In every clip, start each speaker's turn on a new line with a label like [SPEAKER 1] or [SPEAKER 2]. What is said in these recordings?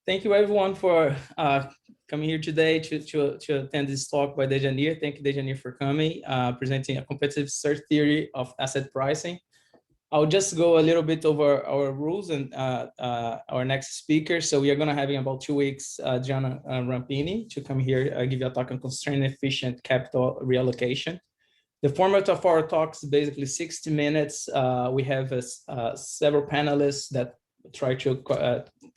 [SPEAKER 1] Thank you everyone for coming here today to attend this talk by Dejanir. Thank you, Dejanir, for coming, presenting a competitive search theory of asset pricing. I'll just go a little bit over our rules and our next speaker. So we are going to have in about 2 weeks, Gianna Rampini to come here, give you a talk on constraint efficient capital reallocation. The format of our talks is basically 60 minutes. We have several panelists that try to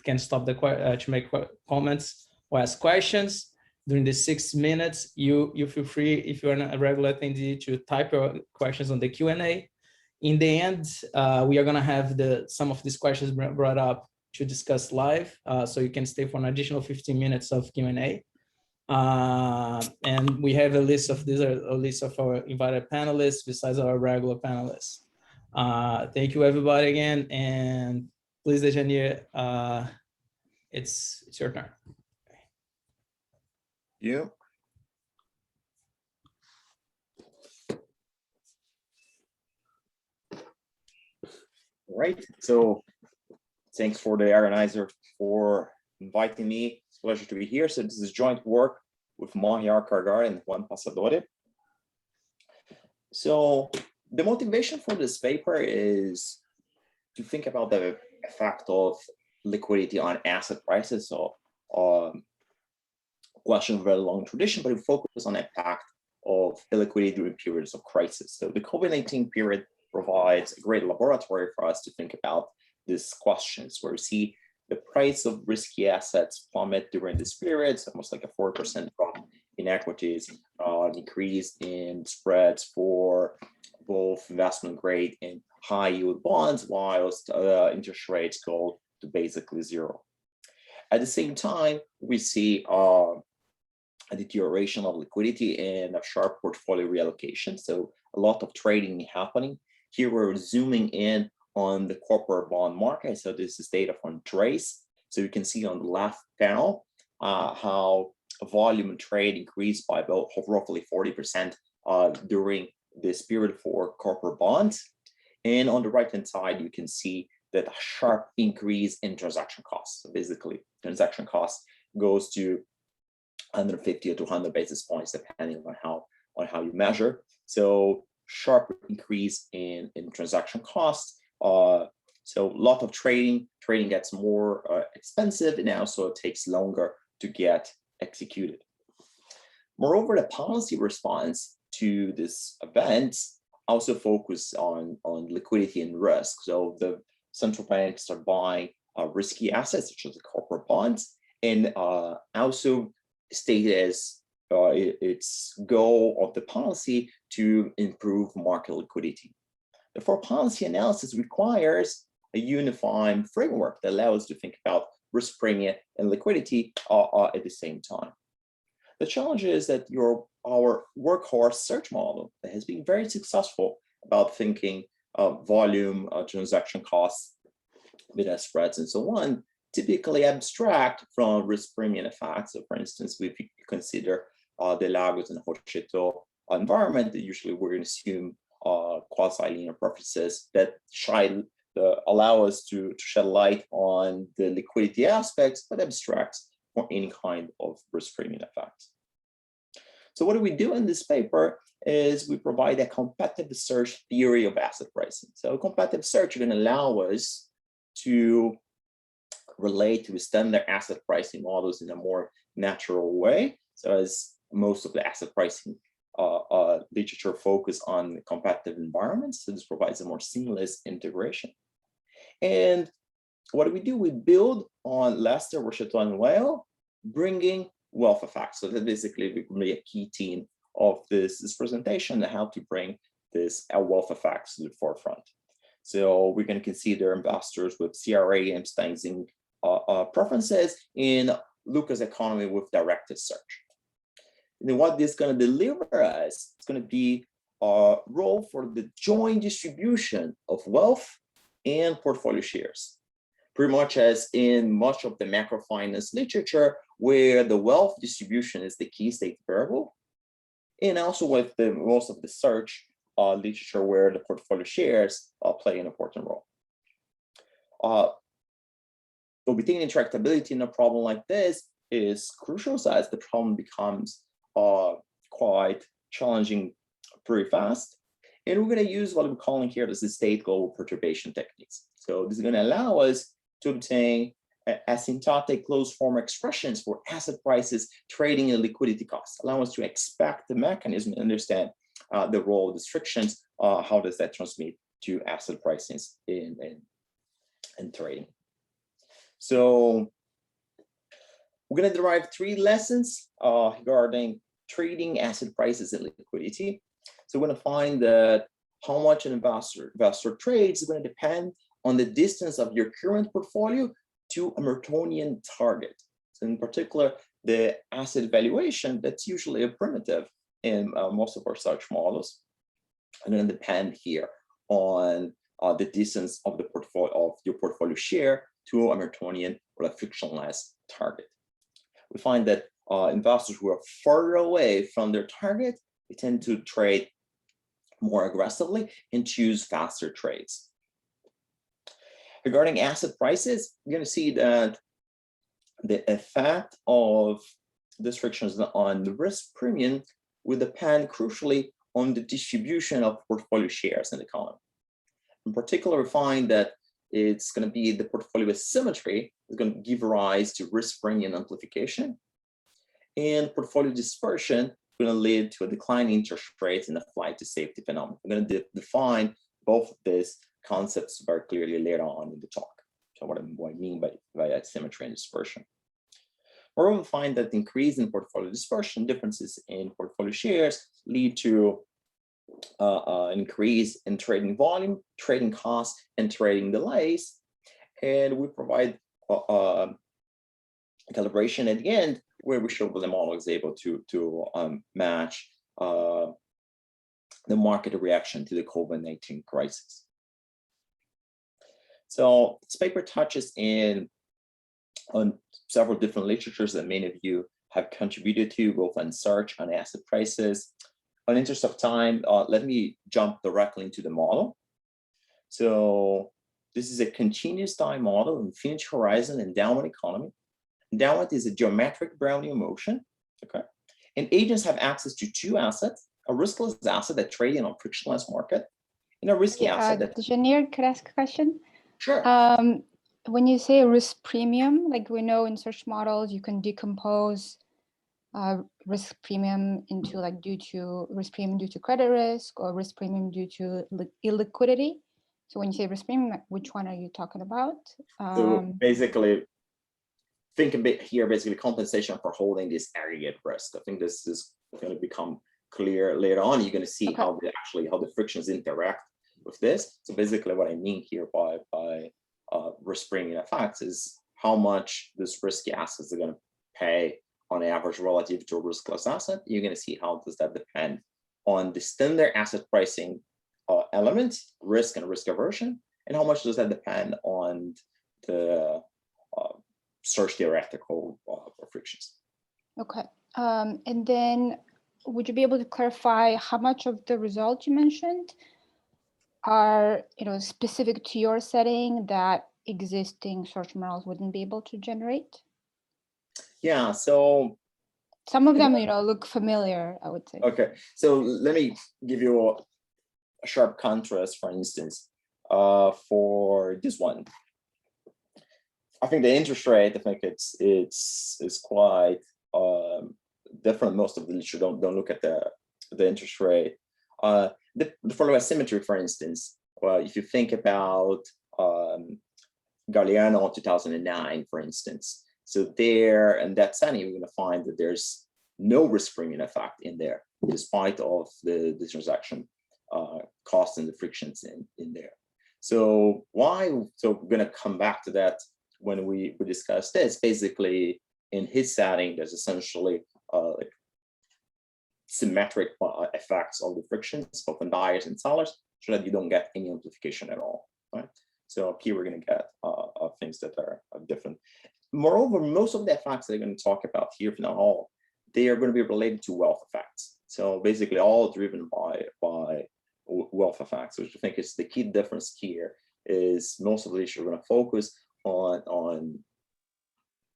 [SPEAKER 1] can stop the to make comments or ask questions. During the 6 minutes, you feel free, if you're a regular attendee, to type your questions on the Q&A. In the end, we are going to have some of these questions brought up to discuss live, so you can stay for an additional 15 minutes of Q&A. And we have a list of, these are a list of our invited panelists besides our regular panelists. Thank you everybody again, and please, Dejanir, it's your turn.
[SPEAKER 2] You. All right, so thanks for the organizer for inviting me. It's a pleasure to be here. So this is joint work with Mahyar Kargar and Juan Pasadore. So the motivation for this paper is to think about the effect of liquidity on asset prices. So question of a very long tradition, but we focus on the impact of illiquidity during periods of crisis. So the COVID-19 period provides a great laboratory for us to think about these questions, where we see the price of risky assets plummet during this period. It's almost like a 4% drop in equities, an increase in spreads for both investment grade and high yield bonds, whilst interest rates go to basically zero. At the same time, we see a deterioration of liquidity and a sharp portfolio reallocation. So a lot of trading happening. Here we're zooming in on the corporate bond market. So this is data from Trace. So you can see on the left panel how volume and trade increased by about roughly 40% during this period for corporate bonds. And on the right-hand side, you can see that a sharp increase in transaction costs. So basically, transaction cost goes to 150 to 200 basis points, depending on how you measure. So sharp increase in transaction costs. So a lot of trading gets more expensive, and also it takes longer to get executed. Moreover, the policy response to this event also focus on liquidity and risk. So the central banks are buying risky assets, such as the corporate bonds, and also stated as its goal of the policy to improve market liquidity. Therefore, policy analysis requires a unifying framework that allows us to think about risk premium and liquidity at the same time. The challenge is that our workhorse search model that has been very successful about thinking of volume, transaction costs, bid-ask spreads, and so on, typically abstract from risk premium effects. So for instance, if you consider the Lagos and Rocheto environment, usually we're going to assume quasi-linear preferences that allow us to shed light on the liquidity aspects, but abstracts from any kind of risk premium effects. So what do we do in this paper is we provide a competitive search theory of asset pricing. So competitive search is going to allow us to relate to standard asset pricing models in a more natural way. So as most of the asset pricing literature focus on competitive environments, so this provides a more seamless integration. And what do? We build on Lester, Rocheto, and Weil, bringing wealth effects. So that basically will be a key theme of this presentation, how to bring this wealth effects to the forefront. So we're going to consider investors with CRA and Steinzing preferences in Lucas economy with directed search. And then what this is going to deliver us, it's going to be a role for the joint distribution of wealth and portfolio shares. Pretty much as in much of the macrofinance literature, where the wealth distribution is the key state variable, and also with most of the search literature where the portfolio shares play an important role. obtaining tractability in a problem like this is crucial, so as the problem becomes quite challenging pretty fast. And we're going to use what we're calling here the state global perturbation techniques. So this is going to allow us to obtain asymptotic closed form expressions for asset prices, trading, and liquidity costs, allow us to expect the mechanism and understand the role of these frictions, how does that transmit to asset prices in trading. So we're going to derive 3 lessons regarding trading, asset prices, and liquidity. So we're going to find that how much an investor trades is going to depend on the distance of your current portfolio to a Mertonian target. So in particular, the asset valuation, that's usually a primitive in most of our search models, and going to depend here on the distance of the portfolio of your portfolio share to a Mertonian or a frictionless target. We find that investors who are further away from their target, they tend to trade more aggressively and choose faster trades. Regarding asset prices, you're going to see that the effect of these frictions on the risk premium will depend crucially on the distribution of portfolio shares in the column. In particular, we find that it's going to be the portfolio asymmetry is going to give rise to risk premium amplification, and portfolio dispersion is going to lead to a decline in interest rates and a flight to safety phenomenon. I'm going to define both of these concepts very clearly later on in the talk. So what I mean by asymmetry and dispersion. Or we'll find that the increase in portfolio dispersion, differences in portfolio shares lead to an increase in trading volume, trading costs, and trading delays. And we provide a calibration at the end where we show the model is able to match the market reaction to the COVID-19 crisis. So this paper touches on several different literatures that many of you have contributed to, both on search, on asset prices. In interest of time, let me jump directly into the model. So this is a continuous time model, infinite horizon, endowment economy. Endowment is a geometric Brownian motion, okay? And agents have access to 2 assets, a riskless asset that trades in a frictionless market, and a risky asset that—
[SPEAKER 3] Dejanir, could I ask a question?
[SPEAKER 2] Sure.
[SPEAKER 3] When you say risk premium, like we know in search models, you can decompose risk premium into like due to risk premium due to credit risk or risk premium due to illiquidity. So when you say risk premium, which one are you talking about?
[SPEAKER 2] So basically, think a bit here, basically compensation for holding this aggregate risk. I think this is going to become clear later on. You're going to see how the frictions interact with this. So basically what I mean here by risk premium effects is how much this risky assets are going to pay on average relative to a riskless asset. You're going to see how does that depend on the standard asset pricing element, risk and risk aversion, and how much does that depend on the search theoretical frictions.
[SPEAKER 3] Okay. And then would you be able to clarify how much of the results you mentioned are, specific to your setting that existing search models wouldn't be able to generate?
[SPEAKER 2] Yeah, so
[SPEAKER 3] some of them, look familiar, I would say.
[SPEAKER 2] Okay, so let me give you a sharp contrast, for instance, for this one. I think the interest rate, I think it's quite different. Most of the literature don't look at the interest rate. The follow asymmetry, for instance, if you think about Galeano 2009, for instance. So there, in that setting, we're going to find that there's no risk premium effect in there, despite of the transaction costs and the frictions in there. So why? So we're going to come back to that when we discuss this. Basically, in his setting, there's essentially like symmetric effects of the frictions, both on buyers and sellers, so that you don't get any amplification at all, right? So here we're going to get things that are different. Moreover, most of the effects they're going to talk about here, if not all, they are going to be related to wealth effects. So basically all driven by wealth effects, which I think is the key difference here, is most of the literature are going to focus on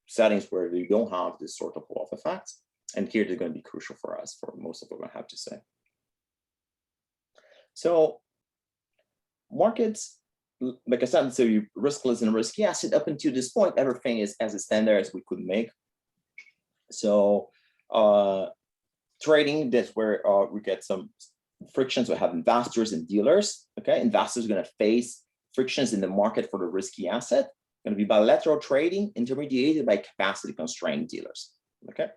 [SPEAKER 2] settings where you don't have this sort of pull-off effects. And here they're going to be crucial for us for most of what I have to say. So markets, like I said, so you riskless and risky asset. Up until this point, everything is as standard as we could make. So trading, that's where we get some frictions. We have investors and dealers. Okay, investors are going to face frictions in the market for the risky asset. Going to be bilateral trading intermediated by capacity constraint dealers. Okay,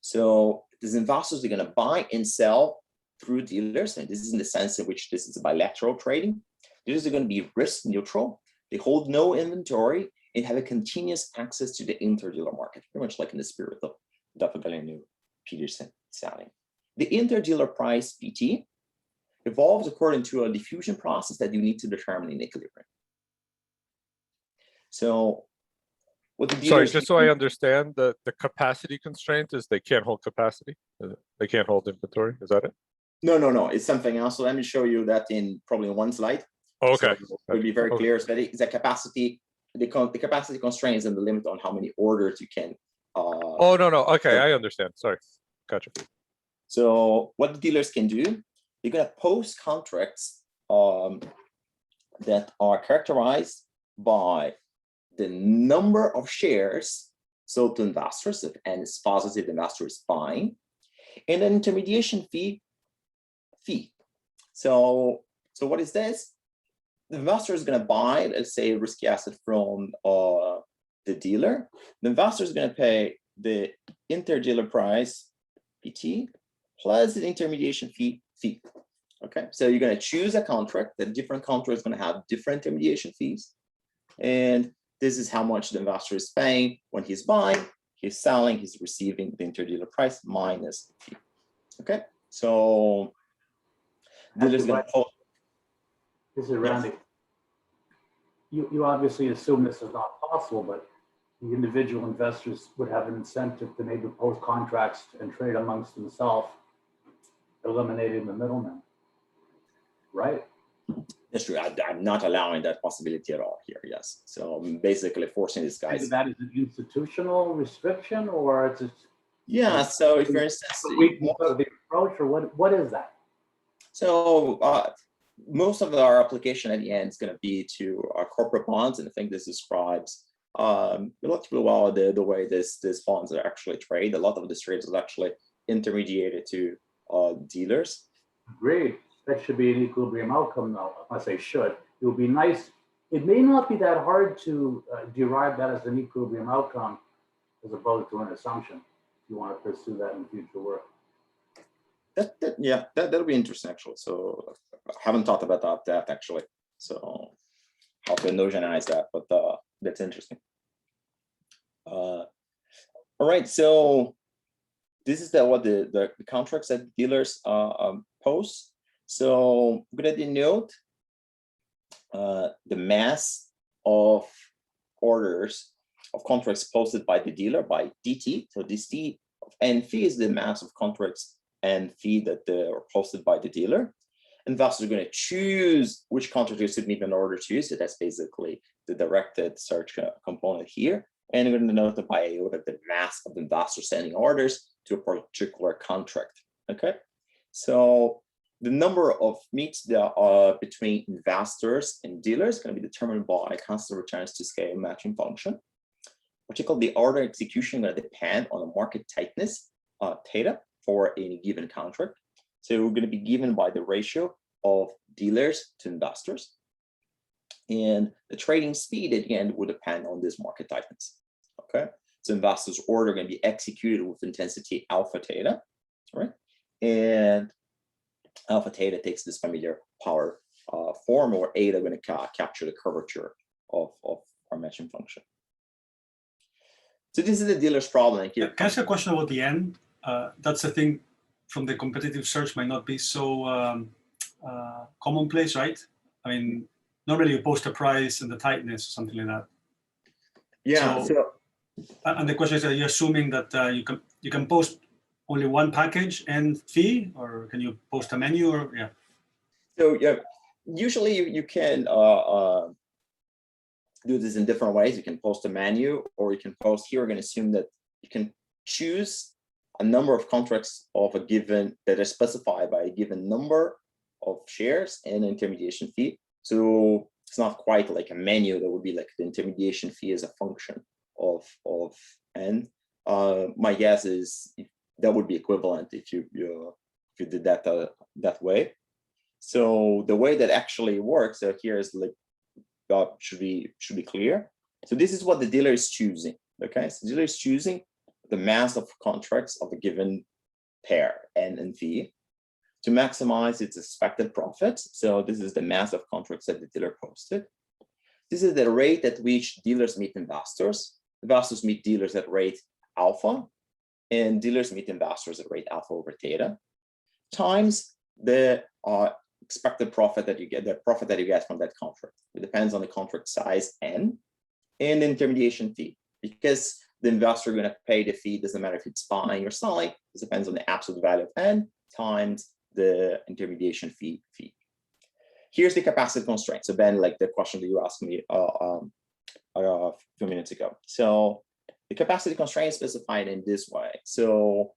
[SPEAKER 2] so these investors are going to buy and sell through dealers, and this is in the sense in which this is a bilateral trading. Dealers are going to be risk neutral. They hold no inventory and have a continuous access to the interdealer market, pretty much like in the spirit of Dejanir Peterson selling. The interdealer price PT evolves according to a diffusion process that you need to determine in equilibrium. So what the
[SPEAKER 4] Sorry, just so I understand, the capacity constraint is they can't hold capacity. They can't hold inventory. Is that it?
[SPEAKER 2] No. It's something else. So let me show you that in probably one slide.
[SPEAKER 4] Oh, okay.
[SPEAKER 2] So it will be very clear. So it's a capacity. The capacity constraint is in the limit on how many orders you can.
[SPEAKER 4] Oh no. Okay, I understand. Sorry, gotcha.
[SPEAKER 2] So what the dealers can do, they're gonna post contracts that are characterized by the number of shares sold to investors, if n is positive, the investor is buying, and an intermediation fee. So what is this? The investor is going to buy, let's say, a risky asset from the dealer. The investor is going to pay the interdealer price PT plus the intermediation fee. Okay, so you're going to choose a contract. The different contract is going to have different intermediation fees, and this is how much the investor is paying when he's buying, he's selling, he's receiving the interdealer price minus fee. Okay, so dealer's going to hold.
[SPEAKER 5] This is Randy. Yes. You obviously assume this is not possible, but the individual investors would have an incentive to maybe post contracts and trade amongst themselves, eliminating the middleman, right?
[SPEAKER 2] That's true. I'm not allowing that possibility at all here. Yes. So I'm basically forcing these guys.
[SPEAKER 5] Maybe that is an institutional restriction, or it's just.
[SPEAKER 2] Yeah. So if, for instance,
[SPEAKER 5] the approach, or what is that?
[SPEAKER 2] So most of our application at the end is going to be to our corporate bonds, and I think this describes relatively well the way this bonds are actually traded. A lot of this trade is actually intermediated to dealers.
[SPEAKER 5] Great. That should be an equilibrium outcome, though. I say should. It would be nice. It may not be that hard to derive that as an equilibrium outcome, as opposed to an assumption. If you want to pursue that in future work.
[SPEAKER 2] That'll be interesting actually. So I haven't thought about that actually. So how to notionize that, but that's interesting. All right, so this is what the contracts that dealers post. So I'm gonna denote the mass of orders of contracts posted by the dealer by DT. So this T of N fee is the mass of contracts and fee that are posted by the dealer. Investors are going to choose which contract to submit an order to. So that's basically the directed search component here. And we're going to note by iota the mass of investors sending orders to a particular contract. Okay, so the number of meets that are between investors and dealers is going to be determined by constant returns to scale matching function. Particularly, the order execution is going to depend on the market tightness theta for any given contract. So we're going to be given by the ratio of dealers to investors. And the trading speed at the end will depend on this market tightness. Okay, so investors' order are going to be executed with intensity alpha theta, right? And alpha theta takes this familiar power form, or eta going to capture the curvature of our matching function. So this is the dealer's problem here.
[SPEAKER 6] Can I ask a question about the end? That's the thing from the competitive search might not be so commonplace, right? I mean, normally you post a price and the tightness or something like that.
[SPEAKER 2] Yeah.
[SPEAKER 6] And the question is, are you assuming that you can post only one package and fee, or can you post a menu, or yeah?
[SPEAKER 2] So yeah, usually you can do this in different ways. You can post a menu, or you can post here. We're going to assume that you can choose a number of contracts of a given that are specified by a given number of shares and intermediation fee. So it's not quite like a menu. That would be like the intermediation fee as a function of n. My guess is that would be equivalent if you did that that way. So the way that actually works here is like should be clear. So this is what the dealer is choosing. Okay, so the dealer is choosing the mass of contracts of a given pair N and V to maximize its expected profits. So this is the mass of contracts that the dealer posted. This is the rate at which dealers meet investors. Investors meet dealers at rate alpha, and dealers meet investors at rate alpha over theta, times the expected profit that you get, the profit that you get from that contract. It depends on the contract size N and the intermediation fee, because the investor going to pay the fee. Doesn't matter if it's buying or selling. It depends on the absolute value of N times the intermediation fee. Here's the capacity constraint. So Ben, like the question that you asked me a few minutes ago. So the capacity constraint is specified in this way. So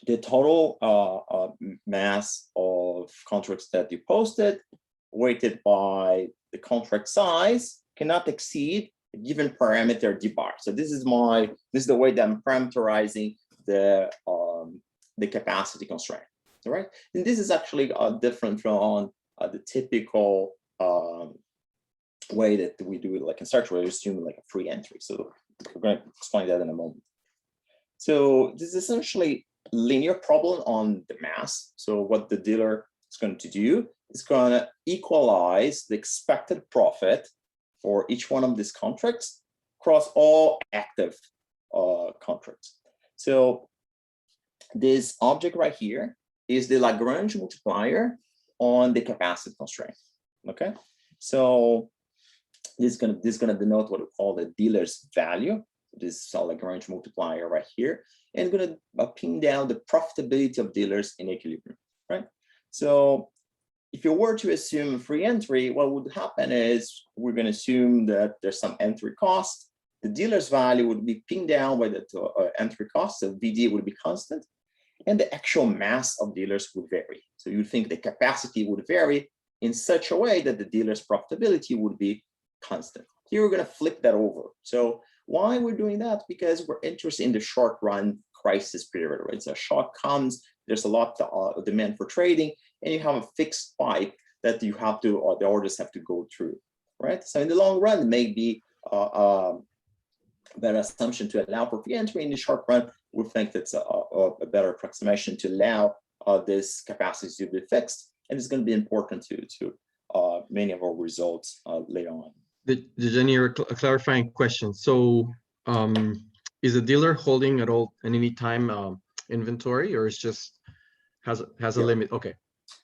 [SPEAKER 2] the total mass of contracts that you posted, weighted by the contract size, cannot exceed a given parameter d bar. So this is the way that I'm parameterizing the capacity constraint. All right, and this is actually different from the typical way that we do it, like in search, where we assume like a free entry. So we're going to explain that in a moment. So this is essentially linear problem on the mass. So what the dealer is going to do is going to equalize the expected profit for each one of these contracts across all active contracts. So this object right here is the Lagrange multiplier on the capacity constraint. Okay, so this is gonna denote what we call the dealer's value. This is a Lagrange multiplier right here, and going to pin down the profitability of dealers in equilibrium, right? So if you were to assume free entry, what would happen is we're going to assume that there's some entry cost. The dealer's value would be pinned down by the entry cost, so VD would be constant, and the actual mass of dealers would vary. So you think the capacity would vary in such a way that the dealer's profitability would be constant. Here we're going to flip that over. So why we're doing that? Because we're interested in the short run crisis period, right? So a shock comes, there's a lot of demand for trading, and you have a fixed pipe that you have to, or the orders have to go through, right? So in the long run, it may be a better assumption to allow for free entry. In the short run, we think that's a better approximation to allow this capacity to be fixed, and it's going to be important to many of our results later on.
[SPEAKER 7] Dejanir, a clarifying question. So is the dealer holding at any time inventory, or is just has a limit? Okay,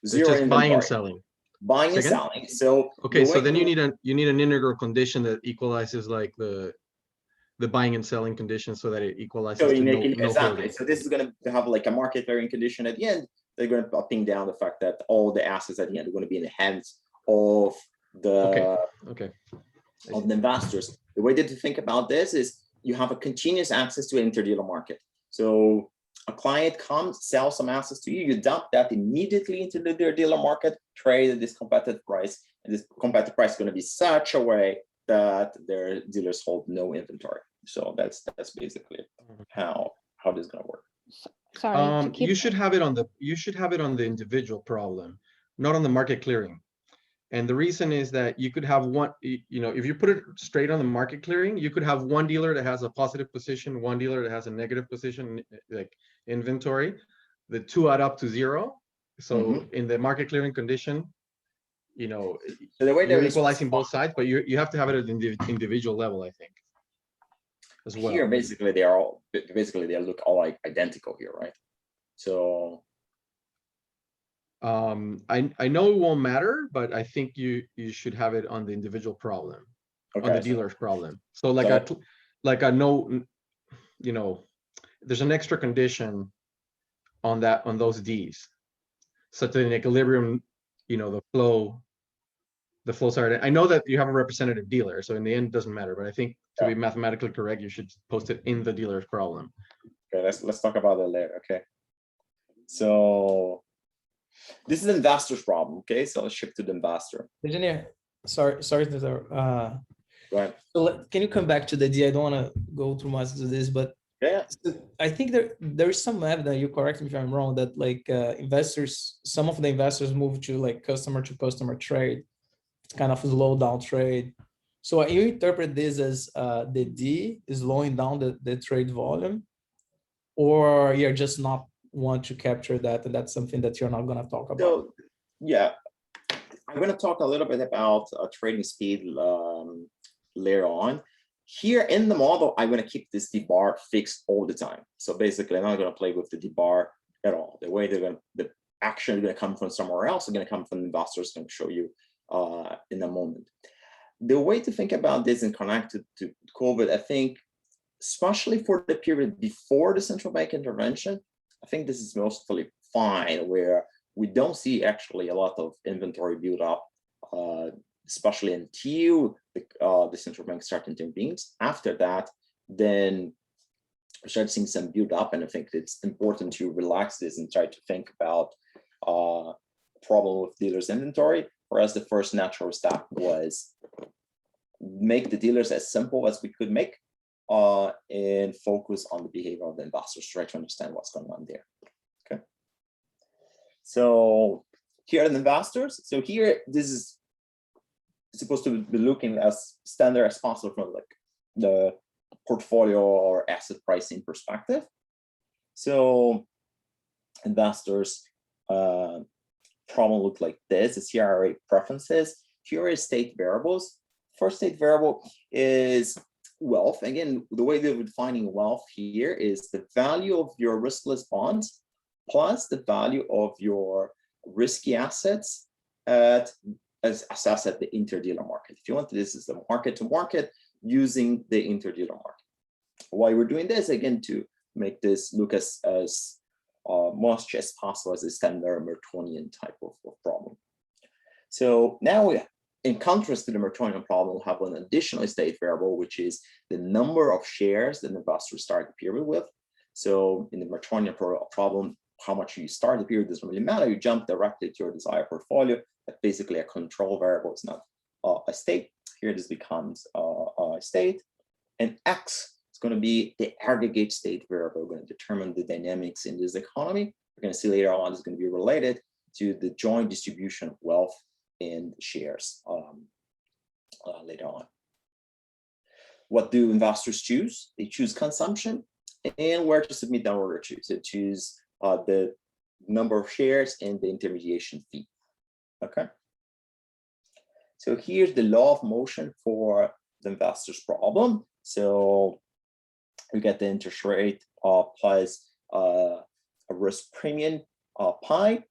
[SPEAKER 2] Zero
[SPEAKER 7] just
[SPEAKER 2] inventory.
[SPEAKER 7] buying and selling.
[SPEAKER 2] Buying and selling. So
[SPEAKER 7] okay, so then you need an integral condition that equalizes like the buying and selling condition, so that it equalizes to no
[SPEAKER 2] exactly.
[SPEAKER 7] holding.
[SPEAKER 2] So this is going to have like a market clearing condition at the end. They're going to pin down the fact that all the assets at the end are going to be in the hands of the of the investors. The way that to think about this is you have a continuous access to an interdealer market. So a client comes, sells some assets to you, you dump that immediately into their dealer market, trade at this competitive price, and this competitive price is going to be such a way that their dealers hold no inventory. So that's basically how this is going to work.
[SPEAKER 3] Sorry,
[SPEAKER 7] you should have it on the individual problem, not on the market clearing. And the reason is that you could have one, if you put it straight on the market clearing, you could have one dealer that has a positive position, one dealer that has a negative position, like inventory. The two add up to zero. So in the market clearing condition, so the way you're equalizing both sides, but you have to have it at the individual level, I think, as well.
[SPEAKER 2] Here, basically, they look all like identical here, right? So
[SPEAKER 7] I know it won't matter, but I think you should have it on the individual problem, on the dealer's problem. So there's an extra condition on those Ds, such that in equilibrium, the the flow side. I know that you have a representative dealer, so in the end, it doesn't matter. But I think to
[SPEAKER 2] Yeah.
[SPEAKER 7] be mathematically correct, you should post it in the dealer's problem.
[SPEAKER 2] Okay, let's talk about that later. Okay. So this is the investor's problem. Okay, so let's shift to the investor.
[SPEAKER 1] Dejanir, sorry to interrupt.
[SPEAKER 2] Go ahead.
[SPEAKER 1] So can you come back to the idea? I don't want to go too much into this, but
[SPEAKER 2] Yeah.
[SPEAKER 1] I think there is some evidence, you correct me if I'm wrong, that like some of the investors move to like customer to customer trade. It's kind of a slow down trade. So you interpret this as the D is slowing down the trade volume, or you're just not want to capture that, and that's something that you're not going to talk about?
[SPEAKER 2] So yeah, I'm going to talk a little bit about trading speed later on. Here in the model, I'm going to keep this D bar fixed all the time. So basically, I'm not going to play with the D bar at all. The way the action is going to come from somewhere else, is going to come from investors. I'm going to show you in a moment. The way to think about this and connect it to COVID, I think, especially for the period before the central bank intervention, I think this is mostly fine, where we don't see actually a lot of inventory build up, especially until the central bank started intervening. After that, then we start seeing some build up, and I think it's important to relax this and try to think about problem with dealers' inventory. Whereas the first natural step was make the dealers as simple as we could make, and focus on the behavior of the investors, try to understand what's going on there. Okay. So here are the investors. So here, this is supposed to be looking as standard as possible from like the portfolio or asset pricing perspective. So investors problem look like this. It's CRA preferences. Here are state variables. First state variable is wealth. Again, the way they're defining wealth here is the value of your riskless bonds plus the value of your risky assets as assessed at the interdealer market. If you want, this is the market to market using the interdealer market. Why we're doing this, again, to make this look as much as possible as a standard Mertonian type of problem. So now in contrast to the Mertonian problem, we'll have an additional state variable, which is the number of shares that investors start the period with. So in the Mertonian problem, how much you start the period doesn't really matter. You jump directly to your desired portfolio. That's basically a control variable. It's not a state. Here this becomes a state. And X is going to be the aggregate state variable. We're going to determine the dynamics in this economy. We're going to see later on it's going to be related to the joint distribution of wealth and shares later on. What do investors choose? They choose consumption and where to submit that order to. So choose the number of shares and the intermediation fee. Okay. So here's the law of motion for the investor's problem. So we get the interest rate plus a risk premium pi.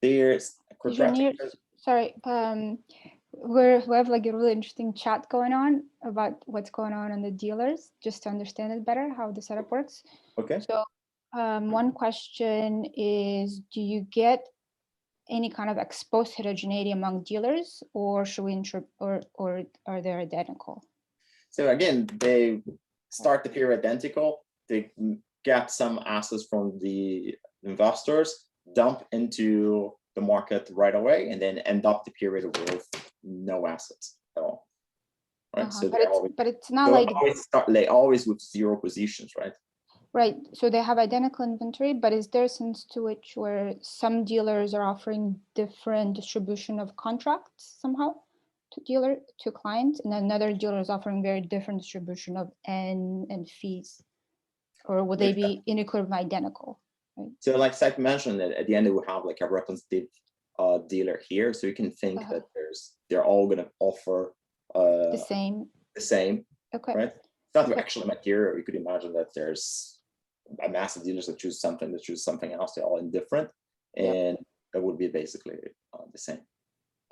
[SPEAKER 2] There's a quadratic.
[SPEAKER 3] Sorry, we have like a really interesting chat going on about what's going on in the dealers, just to understand it better, how the setup works.
[SPEAKER 2] Okay.
[SPEAKER 3] So one question is, do you get any kind of exposed heterogeneity among dealers, or should we or are they identical?
[SPEAKER 2] So again, they start the period identical. They get some assets from the investors, dump into the market right away, and then end up the period with no assets at all. Right. So
[SPEAKER 3] but it's not like
[SPEAKER 2] they always with zero positions, right?
[SPEAKER 3] Right. So they have identical inventory, but is there a sense to which where some dealers are offering different distribution of contracts somehow to clients, and another dealer is offering very different distribution of N and fees? Or would they be inequally identical? Right? So
[SPEAKER 2] like Seth mentioned, that at the end, they will have like a representative dealer here. So you can think that they're all going to offer
[SPEAKER 3] the same. Okay.
[SPEAKER 2] Right. It's not actually material. You could imagine that there's a massive dealers that choose something, that choose something else. They're all indifferent, and that would be basically the same.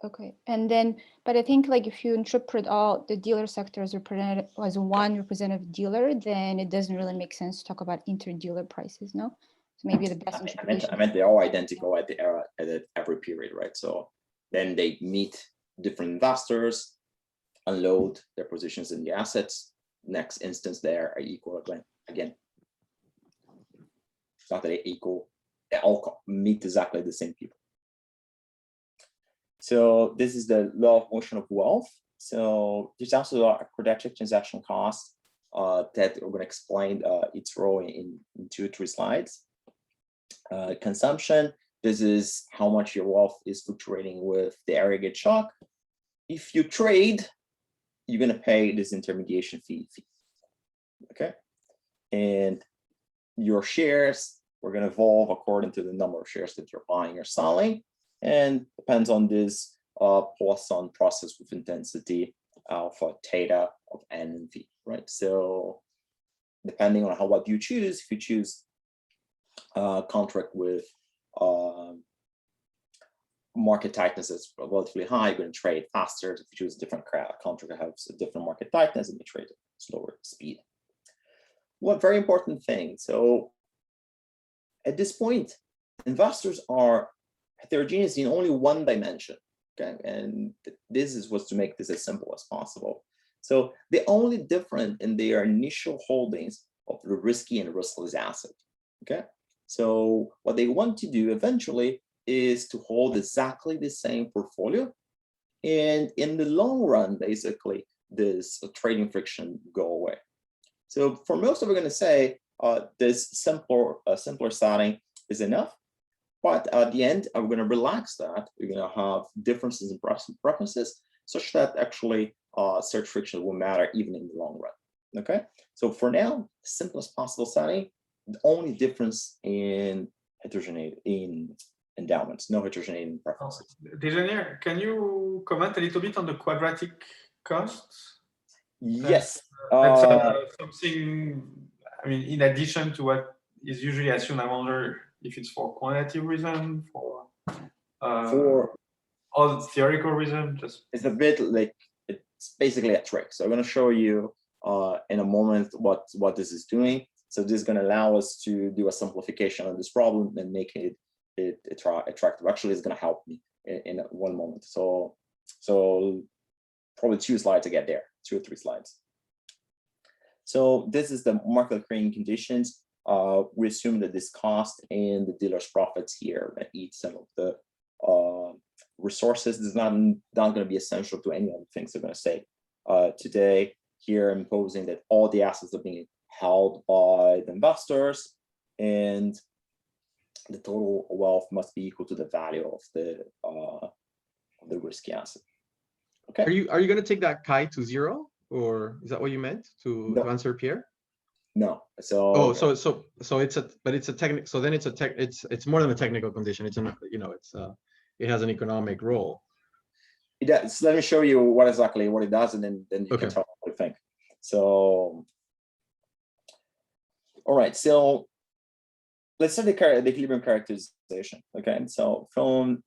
[SPEAKER 3] Okay, and then, but I think like if you interpret all the dealer sector as represented as one representative dealer, then it doesn't really make sense to talk about inter-dealer prices, no? So maybe the best interpretation.
[SPEAKER 2] I meant they're all identical at every period, right? So then they meet different investors unload their positions in the assets. Next instance, there are equal again. It's not that they equal, they all meet exactly the same people. So this is the law of motion of wealth. So there's also a quadratic transaction cost that we're going to explain its role in 2 or 3 slides. Consumption, this is how much your wealth is fluctuating with the aggregate shock. If you trade, you're going to pay this intermediation fee. Okay, and your shares, we're going to evolve according to the number of shares that you're buying or selling, and depends on this Poisson process with intensity for theta of n and v, right? So depending on what you choose, if you choose a contract with market tightness is relatively high, you're going to trade faster. If you choose a different contract that has a different market tightness, and you trade at slower speed. One very important thing. So at this point, investors are heterogeneous in only one dimension. Okay, and this was to make this as simple as possible. So they're only different in their initial holdings of the risky and riskless asset. Okay, so what they want to do eventually is to hold exactly the same portfolio, and in the long run, basically, this trading friction go away. So for most of, we're going to say this simpler setting is enough. But at the end, we're going to relax that. We're going to have differences in preferences such that actually search friction will matter even in the long run. Okay, so for now, simplest possible setting, the only difference in heterogeneity in endowments, no heterogeneity in preferences.
[SPEAKER 8] Dejanir, can you comment a little bit on the quadratic costs?
[SPEAKER 2] Yes.
[SPEAKER 8] That's something, I mean, in addition to what is usually assumed, I wonder if it's for quantitative reason, for all theoretical reason. Just
[SPEAKER 2] it's a bit like it's basically a trick. So I'm going to show you in a moment what this is doing. So this is going to allow us to do a simplification of this problem and make it attractive. Actually, it's going to help me in one moment. So probably 2 slides to get there, 2 or 3 slides. So this is the market clearing conditions. We assume that this cost and the dealer's profits here that eat some of the resources is not going to be essential to any other things they're going to say. Today, here I'm imposing that all the assets are being held by the investors, and the total wealth must be equal to the value of the risky asset. Okay.
[SPEAKER 7] Are you going to take that chi to 0, or is that what you meant to answer Pierre?
[SPEAKER 2] No. So
[SPEAKER 7] so it's a technical. So then it's more than a technical condition. It's it has an economic role.
[SPEAKER 2] It does. Let me show you what it does, and then you can tell me what you think. So, all right. So let's start the equilibrium characterization. Okay. So from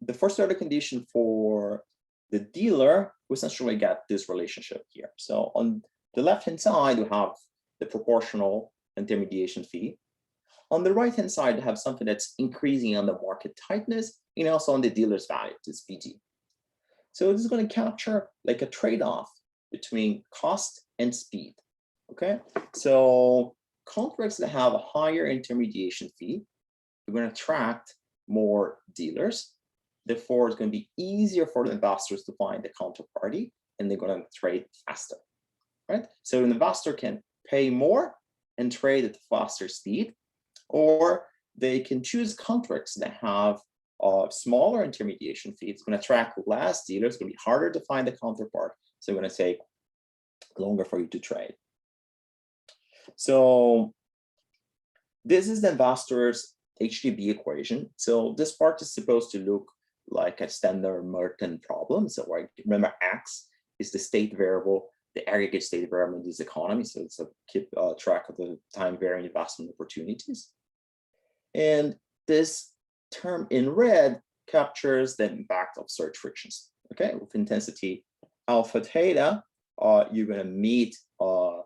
[SPEAKER 2] the first order condition for the dealer, we essentially get this relationship here. So on the left-hand side, we have the proportional intermediation fee. On the right-hand side, we have something that's increasing on the market tightness and also on the dealer's value, this PT. So this is going to capture like a trade-off between cost and speed. Okay, so contracts that have a higher intermediation fee are going to attract more dealers. Therefore, it's going to be easier for the investors to find the counterparty, and they're going to trade faster, right? So an investor can pay more and trade at faster speed, or they can choose contracts that have a smaller intermediation fee. It's going to attract less dealers. It's going to be harder to find the counterpart, so it's going to take longer for you to trade. So this is the investor's HTB equation. So this part is supposed to look like a standard Merton problem. So remember, X is the state variable, the aggregate state variable in this economy. So it's a keep track of the time varying investment opportunities. And this term in red captures the impact of search frictions. Okay, with intensity alpha theta, you're going to meet a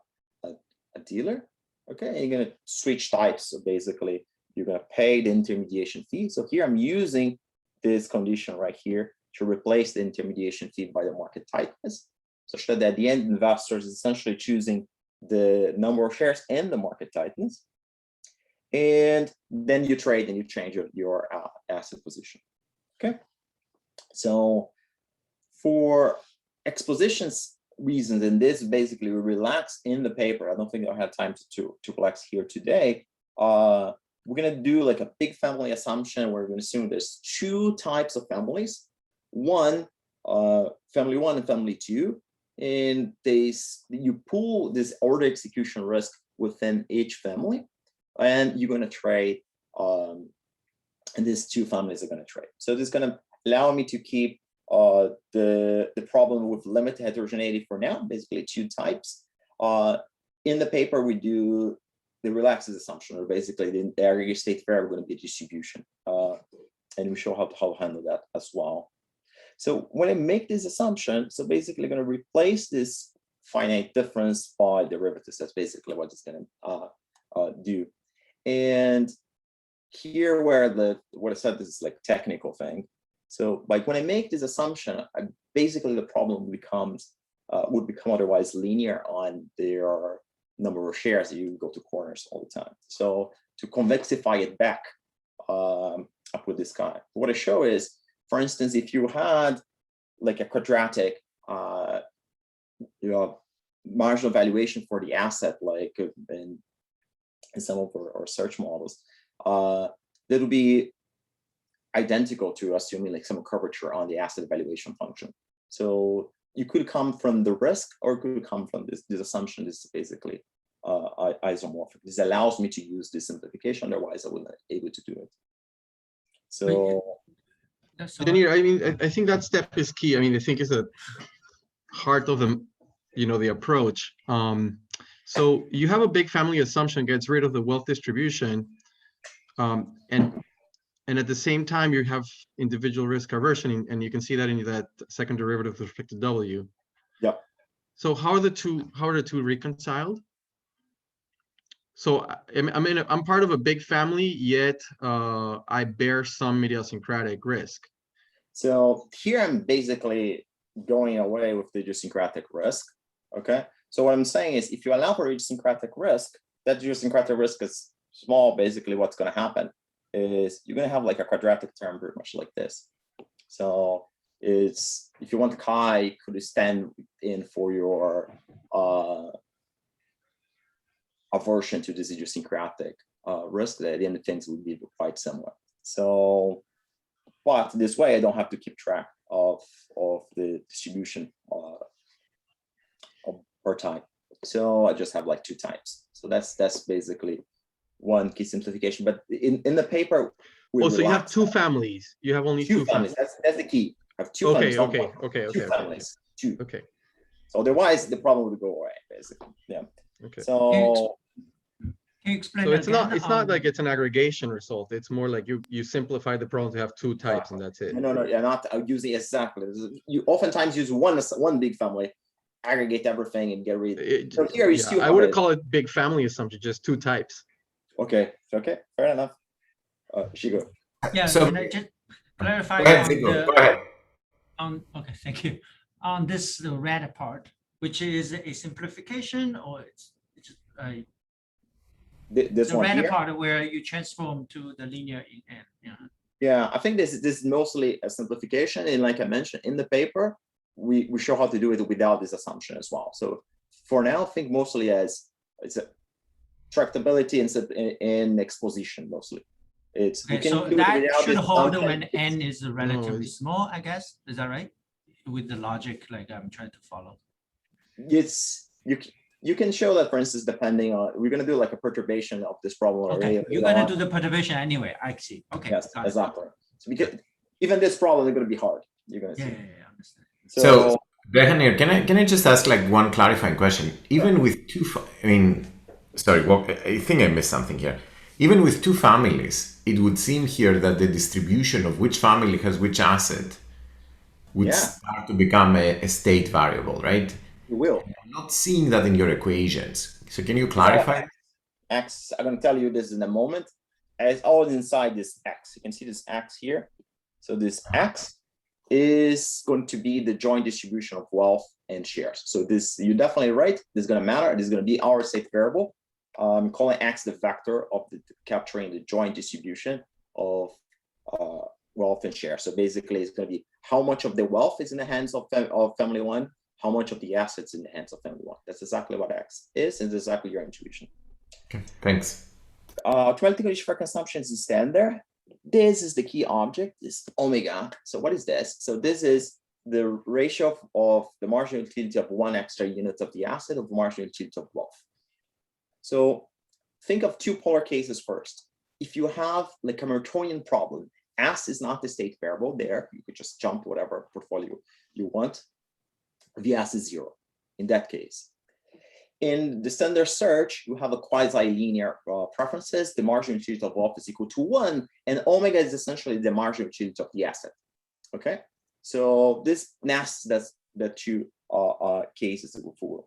[SPEAKER 2] dealer. Okay, and you're going to switch types. So basically, you're going to pay the intermediation fee. So here I'm using this condition right here to replace the intermediation fee by the market tightness, such that at the end, investors is essentially choosing the number of shares and the market tightness. And then you trade and you change your asset position. Okay. So for expositions reasons, and this basically we relax in the paper. I don't think I have time to relax here today. We're going to do like a big family assumption. We're going to assume there's two types of families. One, family one and family two. And you pool this order execution risk within each family, and you're going to trade, and these two families are going to trade. So this is going to allow me to keep the problem with limited heterogeneity for now, basically two types. In the paper, we do the relaxed assumption, or basically the aggregate state variable going to be a distribution, and we show how to handle that as well. So when I make this assumption, so basically going to replace this finite difference by derivatives. That's basically what it's going to do. And here where what I said, this is like technical thing. So like when I make this assumption, basically the problem would become otherwise linear on their number of shares. You go to corners all the time. So to convexify it back, I put this kind. What I show is, for instance, if you had like a quadratic marginal valuation for the asset, like in some of our search models, that would be identical to assuming like some curvature on the asset valuation function. So you could come from the risk, or it could come from this assumption. This is basically isomorphic. This allows me to use this simplification. Otherwise, I wouldn't be able to do it. So.
[SPEAKER 7] Dejanir, I mean, I think that step is key. I mean, I think it's the heart of the approach. So you have a big family assumption, gets rid of the wealth distribution, and at the same time you have individual risk aversion, and you can see that in that second derivative with respect to W.
[SPEAKER 2] Yeah.
[SPEAKER 7] So how are the two reconciled? So I mean, I'm part of a big family, yet I bear some idiosyncratic risk.
[SPEAKER 2] So here I'm basically going away with the idiosyncratic risk. Okay. So what I'm saying is, if you allow for idiosyncratic risk, that idiosyncratic risk is small. Basically, what's going to happen is you're going to have like a quadratic term, very much like this. So it's, if you want chi, could stand in for your aversion to this idiosyncratic risk, that at the end of things would be quite similar. So, but this way I don't have to keep track of the distribution per type. So I just have like two types. So that's basically one key simplification. But in the paper,
[SPEAKER 7] so you have two families. You have only two families.
[SPEAKER 2] That's the key. I have two families.
[SPEAKER 7] Okay.
[SPEAKER 2] Families. Two.
[SPEAKER 7] Okay.
[SPEAKER 2] So otherwise the problem would go away, basically. Yeah.
[SPEAKER 7] Okay.
[SPEAKER 2] So
[SPEAKER 9] can you explain?
[SPEAKER 7] So it's not like it's an aggregation result. It's more like you simplify the problem to have two types, and that's it.
[SPEAKER 2] No, you're not using exactly. You oftentimes use one big family, aggregate everything, and get rid of it. So here is two.
[SPEAKER 7] I wouldn't call it big family assumption, just two types.
[SPEAKER 2] Okay, fair enough. Shigo.
[SPEAKER 9] Yeah,
[SPEAKER 10] so
[SPEAKER 9] can I just clarify?
[SPEAKER 10] Go ahead.
[SPEAKER 9] Okay, thank you. On the red part, which is a simplification, or it's a
[SPEAKER 2] this
[SPEAKER 9] the
[SPEAKER 2] one
[SPEAKER 9] red
[SPEAKER 2] here?
[SPEAKER 9] part where you transform to the linear in N. Yeah.
[SPEAKER 2] Yeah, I think this is mostly a simplification, and like I mentioned in the paper, we show how to do it without this assumption as well. So for now, think mostly as it's a tractability and exposition mostly. It's
[SPEAKER 9] Okay, so that should hold when N is relatively small, I guess. Is that right? With the logic, like I'm trying to follow.
[SPEAKER 2] It's you can show that, for instance, depending on, we're going to do like a perturbation of this problem.
[SPEAKER 9] Okay, you're going to do the perturbation anyway. I see. Okay.
[SPEAKER 2] Yes, exactly. So because even this problem is going to be hard. You're going to see.
[SPEAKER 9] Yeah, understand.
[SPEAKER 10] So Dejanir, can I just ask like one clarifying question? Even with two, sorry, I think I missed something here. Even with two families, it would seem here that the distribution of which family has which asset would start to become a state variable, right?
[SPEAKER 2] You will.
[SPEAKER 10] I'm not seeing that in your equations. So can you clarify?
[SPEAKER 2] X, I'm going to tell you this in a moment. It's all inside this X. You can see this X here. So this X is going to be the joint distribution of wealth and shares. So this, you're definitely right. This is going to matter. This is going to be our state variable. I'm calling X the vector of capturing the joint distribution of wealth and shares. So basically, it's going to be how much of the wealth is in the hands of family one, how much of the assets in the hands of family one. That's exactly what X is, and that's exactly your intuition.
[SPEAKER 10] Okay, thanks.
[SPEAKER 2] Automatic condition for consumption is standard. This is the key object, is omega. So what is this? So this is the ratio of the marginal utility of one extra unit of the asset of marginal utility of wealth. So think of two polar cases first. If you have like a Hamiltonian problem, S is not the state variable there. You could just jump whatever portfolio you want. VS is 0 in that case. In the standard search, you have a quasi-linear preferences. The marginal utility of wealth is equal to 1, and omega is essentially the marginal utility of the asset. Okay, so this nests the two cases for.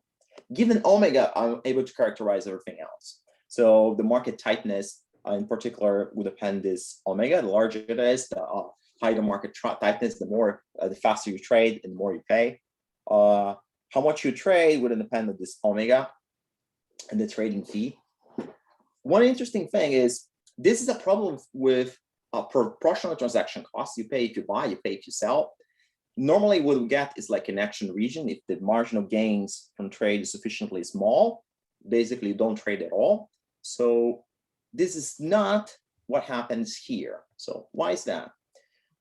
[SPEAKER 2] Given omega, I'm able to characterize everything else. So the market tightness, in particular, would depend this omega. The larger it is, the higher the market tightness, the more, the faster you trade, and the more you pay. How much you trade would depend on this omega and the trading fee. One interesting thing is this is a problem with proportional transaction costs. You pay if you buy, you pay if you sell. Normally what we get is like an action region. If the marginal gains from trade is sufficiently small, basically you don't trade at all. So this is not what happens here. So why is that?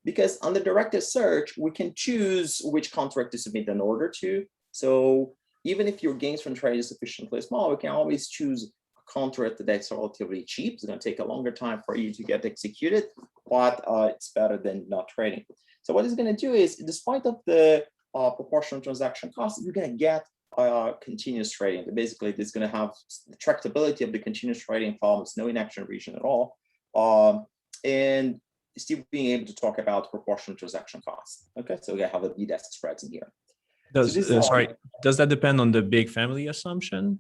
[SPEAKER 2] Because on the directed search, we can choose which contract to submit an order to. So even if your gains from trade is sufficiently small, we can always choose a contract that's relatively cheap. It's going to take a longer time for you to get executed, but it's better than not trading. So what it's going to do is, despite of the proportional transaction cost, you're going to get continuous trading. Basically, it's going to have the tractability of the continuous trading problems, no inaction region at all, and still being able to talk about proportional transaction costs. Okay, so we have a bid-ask spreads in here.
[SPEAKER 11] Does does that depend on the big family assumption?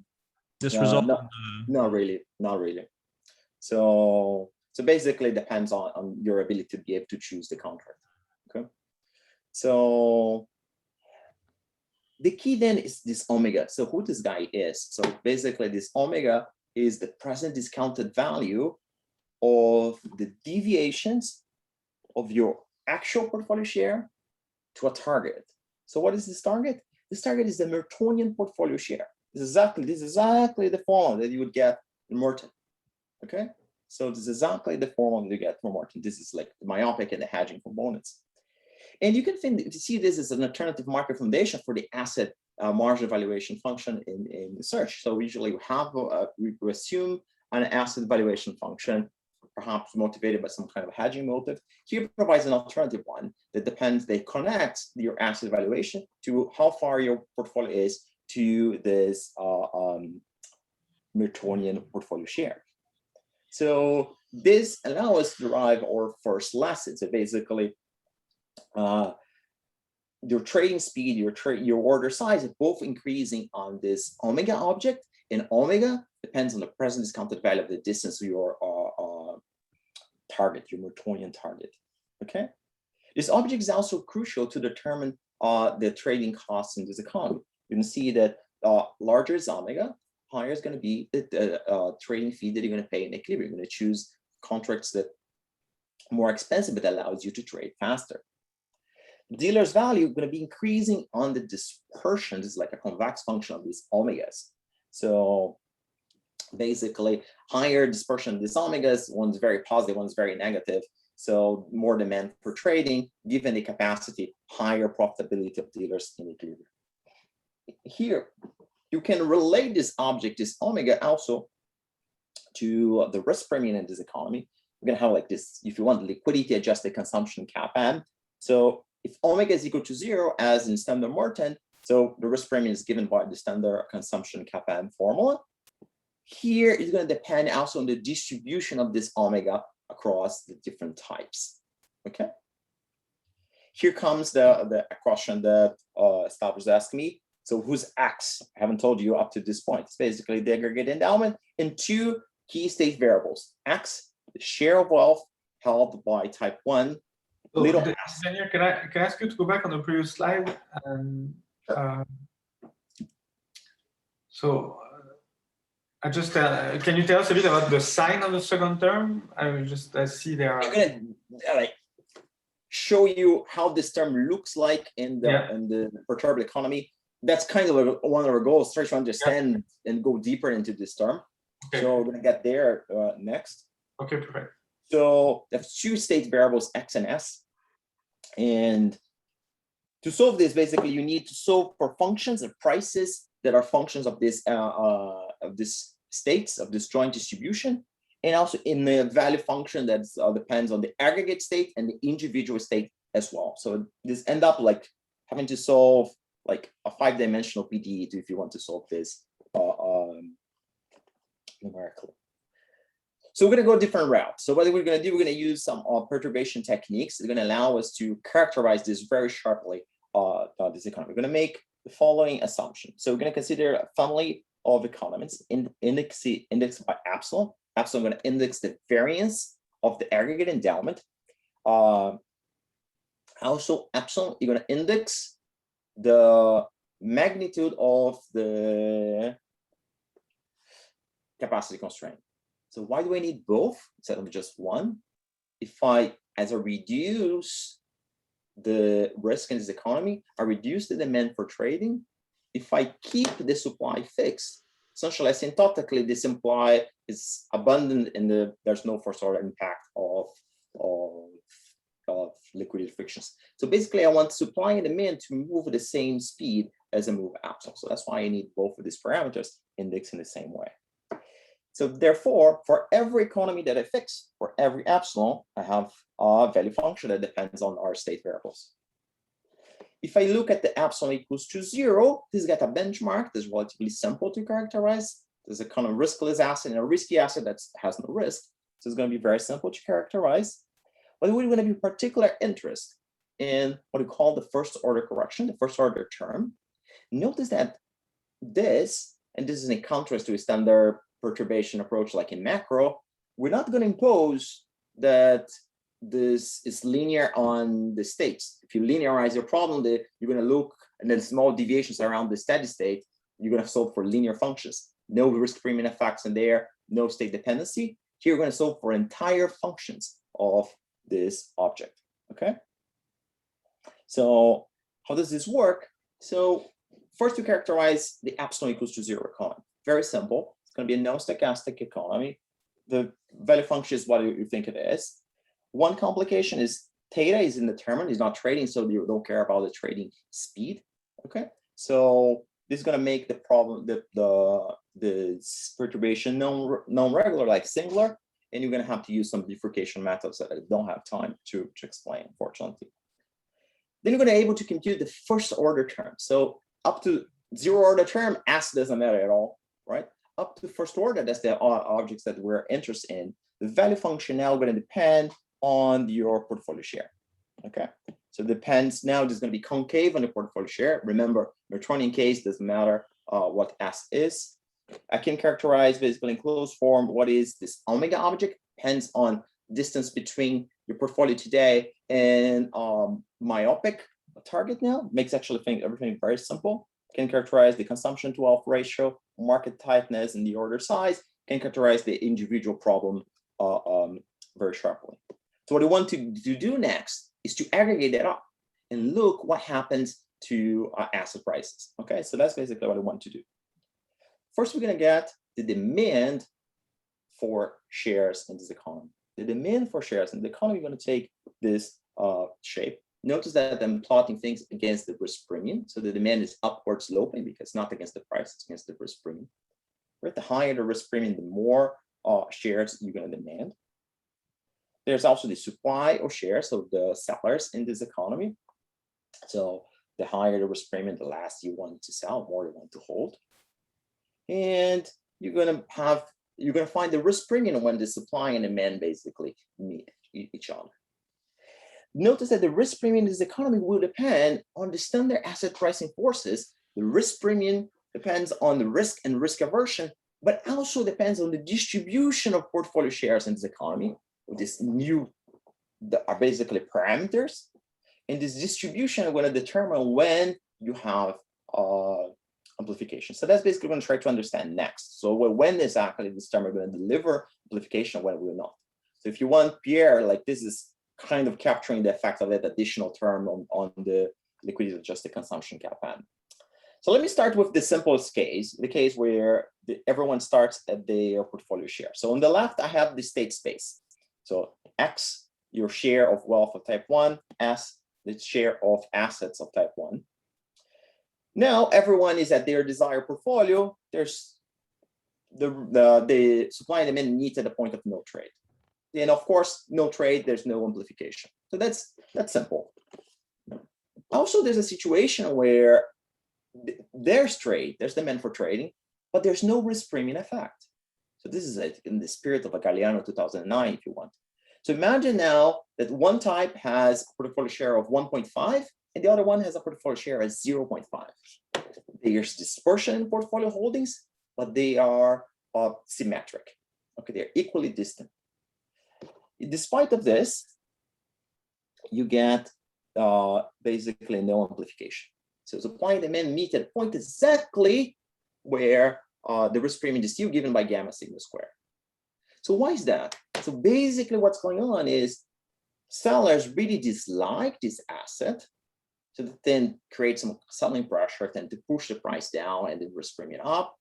[SPEAKER 11] This result?
[SPEAKER 2] No, not really, not really. So basically, it depends on your ability to be able to choose the contract. Okay, so the key then is this omega. So who this guy is? So basically, this omega is the present discounted value of the deviations of your actual portfolio share to a target. So what is this target? This target is the Mertonian portfolio share. This is exactly the formula that you would get in Merton. Okay, so this is exactly the formula you get from Merton. This is like the myopic and the hedging components. And you can see this as an alternative market foundation for the asset margin valuation function in the search. So usually we assume an asset valuation function, perhaps motivated by some kind of hedging motive. Here provides an alternative one that connects your asset valuation to how far your portfolio is to this Mertonian portfolio share. So this allows us to derive our first lesson. So basically, your trading speed, your order size are both increasing on this omega object, and omega depends on the present discounted value of the distance to your target, your Mertonian target. Okay, this object is also crucial to determine the trading costs in this economy. You can see that larger is omega, higher is going to be the trading fee that you're going to pay in equilibrium. You're going to choose contracts that are more expensive, but allows you to trade faster. Dealer's value is going to be increasing on the dispersion. This is like a convex function of these omegas. So basically, higher dispersion of these omegas, one's very positive, one's very negative. So more demand for trading, given the capacity, higher profitability of dealers in equilibrium. Here, you can relate this object, this omega, also to the risk premium in this economy. We're going to have like this, if you want, liquidity adjusted consumption CAPM. So if omega is equal to 0, as in standard Merton, so the risk premium is given by the standard consumption CAPM formula. Here is going to depend also on the distribution of this omega across the different types. Okay. Here comes the question that Stav was asking me. So who's X? I haven't told you up to this point. It's basically the aggregate endowment and two key state variables. X, the share of wealth held by type 1
[SPEAKER 8] So,
[SPEAKER 2] little
[SPEAKER 8] Dejanir, can I ask you to go back on the previous slide? And I just can you tell us a bit about the sign of the second term? I see there.
[SPEAKER 2] I'm gonna like show you how this term looks like in the perturbed economy. That's kind of one of our goals, try to understand and go deeper into this term. Okay. So we're gonna get there next.
[SPEAKER 8] Okay, perfect.
[SPEAKER 2] So there's two state variables, X and S. And to solve this, basically, you need to solve for functions and prices that are functions of this states, of this joint distribution, and also in the value function that depends on the aggregate state and the individual state as well. So this end up like having to solve like a 5-dimensional PDE if you want to solve this numerically. So we're going to go a different route. So what we're going to do, we're going to use some perturbation techniques that are going to allow us to characterize this very sharply, this economy. We're going to make the following assumption. So we're going to consider a family of economies indexed by epsilon. Epsilon, I'm going to index the variance of the aggregate endowment. Also, epsilon, you're going to index the magnitude of the capacity constraint. So why do I need both instead of just one? As I reduce the risk in this economy, I reduce the demand for trading. If I keep the supply fixed, essentially asymptotically, the supply is abundant and there's no first order impact of liquidity frictions. So basically, I want supply and demand to move at the same speed as I move epsilon. So that's why I need both of these parameters indexed in the same way. So therefore, for every economy that I fix, for every epsilon, I have a value function that depends on our state variables. If I look at the epsilon equals to 0, this got a benchmark that's relatively simple to characterize. There's a kind of riskless asset and a risky asset that has no risk. So it's going to be very simple to characterize. But we're going to be particular interest in what we call the first order correction, the first order term. Notice that this, and this is in contrast to a standard perturbation approach like in macro, we're not going to impose that this is linear on the states. If you linearize your problem, you're going to look and then small deviations around the steady state, you're going to solve for linear functions. No risk premium effects in there, no state dependency. Here, you're going to solve for entire functions of this object, okay? So how does this work? So first, to characterize the epsilon equals to 0 economy. Very simple. It's going to be a non-stochastic economy. The value function is what you think it is. One complication is theta is indeterminate. It's not trading, so you don't care about the trading speed. Okay, so this is going to make the problem the perturbation non-regular, like singular, and you're going to have to use some bifurcation methods that I don't have time to explain, unfortunately. Then you're going to be able to compute the first order term. So up to 0 order term, S doesn't matter at all, right? Up to first order, that's the objects that we're interested in. The value function now going to depend on your portfolio share, okay? So it depends, now this is going to be concave on the portfolio share. Remember, Newtonian case doesn't matter what S is. I can characterize basically in closed form what is this omega object, depends on distance between your portfolio today and myopic target now. Makes actually everything very simple. Can characterize the consumption to wealth ratio, market tightness, and the order size. Can characterize the individual problem very sharply. So what I want to do next is to aggregate that up and look what happens to asset prices. Okay, so that's basically what I want to do. First, we're going to get the demand for shares in this economy. The demand for shares in the economy is going to take this shape. Notice that I'm plotting things against the risk premium. So the demand is upward sloping because not against the price, it's against the risk premium. Right? The higher the risk premium, the more shares you're going to demand. There's also the supply of shares, so the sellers in this economy. So the higher the risk premium, the less you want to sell, more you want to hold. And you're going to find the risk premium when the supply and demand basically meet each other. Notice that the risk premium in this economy will depend on the standard asset pricing forces. The risk premium depends on the risk and risk aversion, but also depends on the distribution of portfolio shares in this economy with this new that are basically parameters. And this distribution will determine when you have amplification. So that's basically what I'm trying to understand next. So when exactly this term are going to deliver amplification, when we're not. So if you want Pierre, like this is kind of capturing the effect of that additional term on the liquidity adjusted consumption cap. So let me start with the simplest case, the case where everyone starts at their portfolio share. So on the left, I have the state space. So X, your share of wealth of type 1, S, the share of assets of type 1. Now everyone is at their desired portfolio. There's the supply and demand meet at the point of no trade. And of course, no trade, there's no amplification. So that's simple. Also, there's a situation where there's trade, there's demand for trading, but there's no risk premium effect. So this is in the spirit of a Galliano 2009, if you want. So imagine now that one type has a portfolio share of 1.5 and the other one has a portfolio share at 0.5. There's dispersion in portfolio holdings, but they are symmetric. Okay, they're equally distant. Despite of this, you get basically no amplification. So supply and demand meet at a point exactly where the risk premium is still given by gamma sigma square. So why is that? So basically what's going on is sellers really dislike this asset, so that then create some selling pressure, then to push the price down and the risk premium up.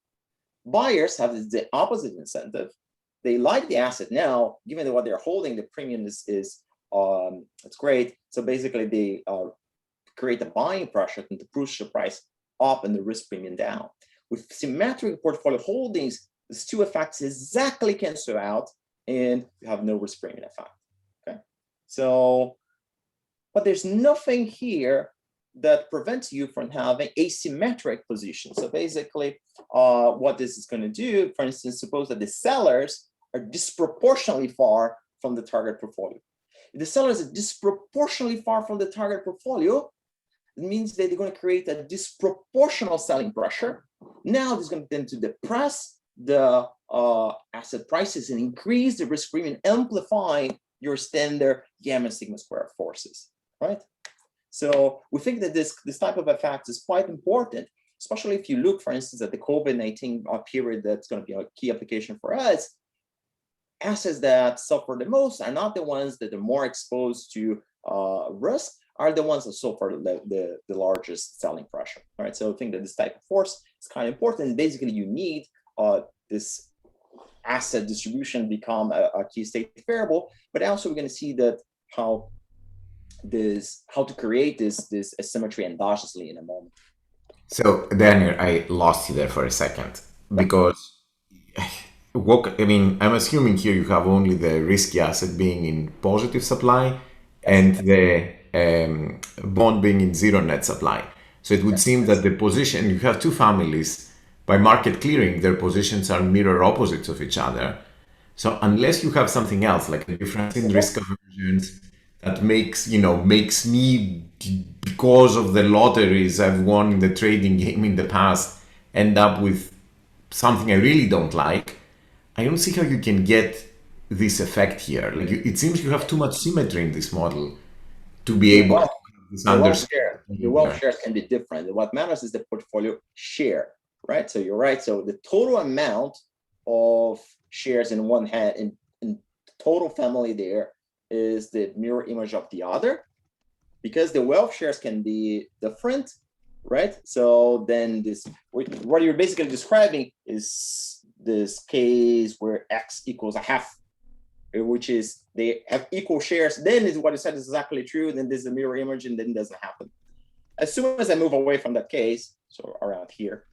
[SPEAKER 2] Buyers have the opposite incentive. They like the asset now, given that what they're holding, the premium is it's great. So basically they create a buying pressure to push the price up and the risk premium down. With symmetric portfolio holdings, these two effects exactly cancel out and you have no risk premium effect. Okay. So, but there's nothing here that prevents you from having asymmetric positions. So basically what this is going to do, for instance, suppose that the sellers are disproportionately far from the target portfolio. If the sellers are disproportionately far from the target portfolio, it means that they're going to create a disproportional selling pressure. Now this is going to tend to depress the asset prices and increase the risk premium, amplifying your standard gamma sigma square forces, right? So we think that this type of effect is quite important, especially if you look, for instance, at the COVID-19 period that's going to be a key application for us. Assets that suffer the most are not the ones that are more exposed to risk, are the ones that suffer the largest selling pressure. All right, so I think that this type of force is kind of important. Basically, you need this asset distribution become a key state variable, but also we're going to see that how to create this asymmetry endogenously in a moment.
[SPEAKER 10] So Daniel, I lost you there for a second because I'm assuming here you have only the risky asset being in positive supply and the bond being in zero net supply. So it would seem that the position, you have two families, by market clearing, their positions are mirror opposites of each other. So unless you have something else, like a difference in risk aversions that makes me, because of the lotteries I've won in the trading game in the past, end up with something I really don't like, I don't see how you can get this effect here. Like it seems you have too much symmetry in this model to be able to understand.
[SPEAKER 2] The wealth shares can be different. What matters is the portfolio share, right? So you're right. So the total amount of shares in one hand, in total family there, is the mirror image of the other, because the wealth shares can be different, right? So then what you're basically describing is this case where X equals a half, which is they have equal shares. Then is what you said is exactly true. Then there's a mirror image, and then it doesn't happen. As soon as I move away from that case, so around here,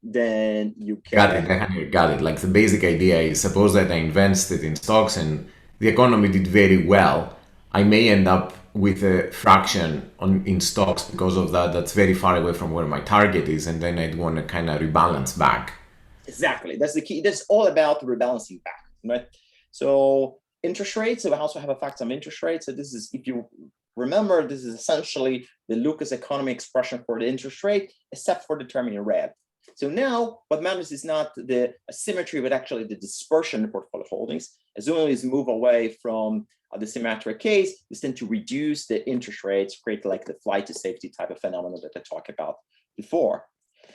[SPEAKER 2] then you can
[SPEAKER 10] got it. Like the basic idea is, suppose that I invested in stocks and the economy did very well. I may end up with a fraction in stocks because of that. That's very far away from where my target is, and then I'd want to kind of rebalance back.
[SPEAKER 2] Exactly, that's the key. That's all about rebalancing back, right? So interest rates, so we also have effects on interest rates. So this is, if you remember, this is essentially the Lucas economy expression for the interest rate, except for the term in red. So now what matters is not the asymmetry, but actually the dispersion in portfolio holdings. As soon as we move away from the symmetric case, is tend to reduce the interest rates, create like the flight to safety type of phenomenon that I talked about before.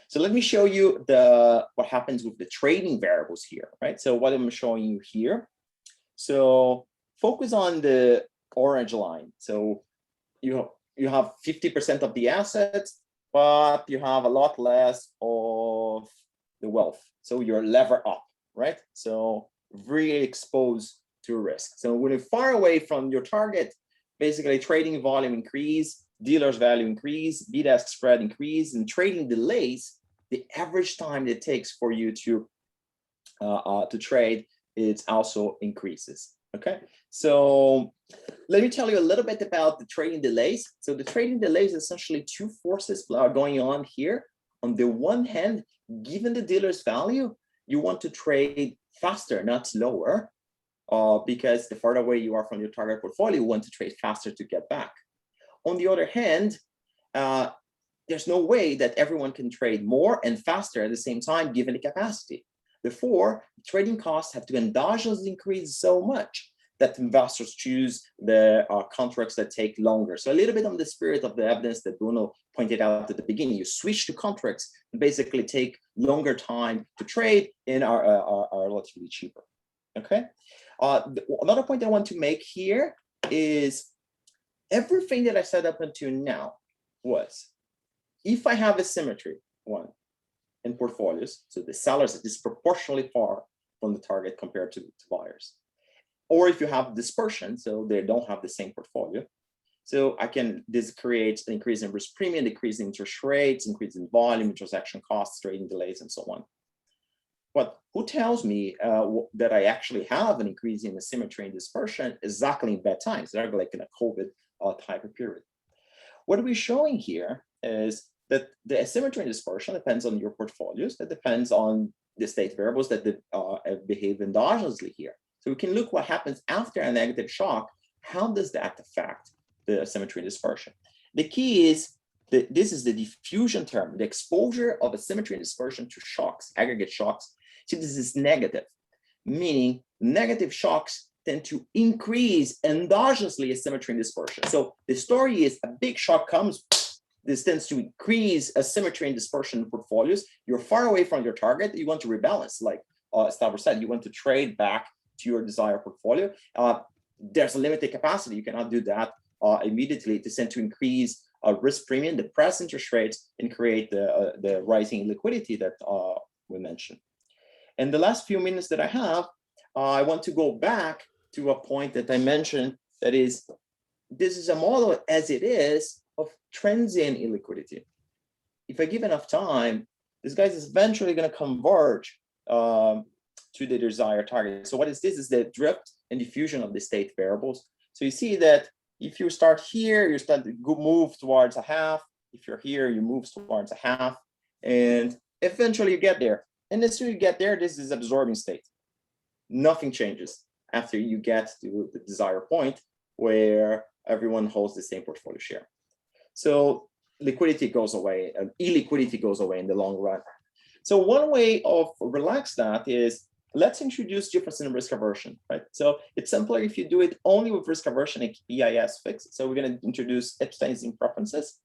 [SPEAKER 2] So let me show you what happens with the trading variables here, right? So what I'm showing you here. So focus on the orange line. So you have 50% of the assets, but you have a lot less of the wealth. So you're lever up, right? So really exposed to risk. So when you're far away from your target, basically trading volume increase, dealers value increase, bid-ask spread increase, and trading delays, the average time it takes for you to trade, it also increases. Okay, so let me tell you a little bit about the trading delays. So the trading delays, essentially two forces are going on here. On the one hand, given the dealer's value, you want to trade faster, not slower, because the farther away you are from your target portfolio, you want to trade faster to get back. On the other hand, there's no way that everyone can trade more and faster at the same time, given the capacity. Therefore, trading costs have to endogenously increase so much that investors choose the contracts that take longer. So a little bit on the spirit of the evidence that Bruno pointed out at the beginning, you switch to contracts that basically take longer time to trade and are relatively cheaper. Okay. Another point I want to make here is everything that I said up until now was, if I have a symmetry in portfolios, so the sellers are disproportionately far from the target compared to buyers, or if you have dispersion, so they don't have the same portfolio, so this creates an increase in risk premium, decrease in interest rates, increase in volume, transaction costs, trading delays, and so on. But who tells me that I actually have an increase in asymmetry and dispersion exactly in bad times, exactly like in a COVID type of period? What we're showing here is that the asymmetry and dispersion depends on your portfolios, that depends on the state variables that behave endogenously here. So we can look what happens after a negative shock. How does that affect the asymmetry and dispersion? The key is that this is the diffusion term, the exposure of asymmetry and dispersion to shocks, aggregate shocks. See, this is negative, meaning negative shocks tend to increase endogenously asymmetry and dispersion. So the story is a big shock comes, this tends to increase asymmetry and dispersion in portfolios. You're far away from your target. You want to rebalance, like Stavros said, you want to trade back to your desired portfolio. There's a limited capacity. You cannot do that immediately. It tends to increase risk premium, depress interest rates, and create the rising liquidity that we mentioned. And the last few minutes that I have, I want to go back to a point that I mentioned, that is, this is a model as it is of transient illiquidity. If I give enough time, this guy is eventually going to converge to the desired target. So what is this? Is the drift and diffusion of the state variables. So you see that if you start here, you start to move towards a half. If you're here, you move towards a half, and eventually you get there. And as soon as you get there, this is absorbing state. Nothing changes after you get to the desired point where everyone holds the same portfolio share. So liquidity goes away, and illiquidity goes away in the long run. So one way of relax that is, let's introduce difference in risk aversion, right? So it's simpler if you do it only with risk aversion and EIS fixed. So we're going to introduce Epstein's preferences.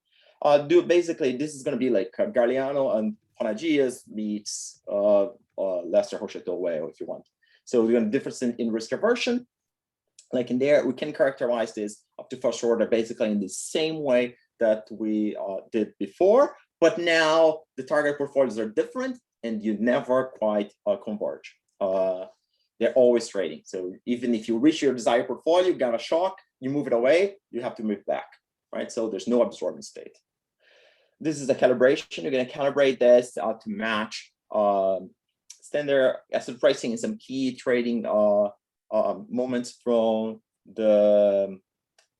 [SPEAKER 2] Basically, this is going to be like Galeano and Panagias meets Lester Hochschild way, if you want. So we're going to difference in risk aversion. Like in there, we can characterize this up to first order basically in the same way that we did before, but now the target portfolios are different and you never quite converge. They're always trading. So even if you reach your desired portfolio, you got a shock, you move it away, you have to move back, right? So there's no absorbing state. This is a calibration. You're going to calibrate this to match standard asset pricing and some key trading moments from the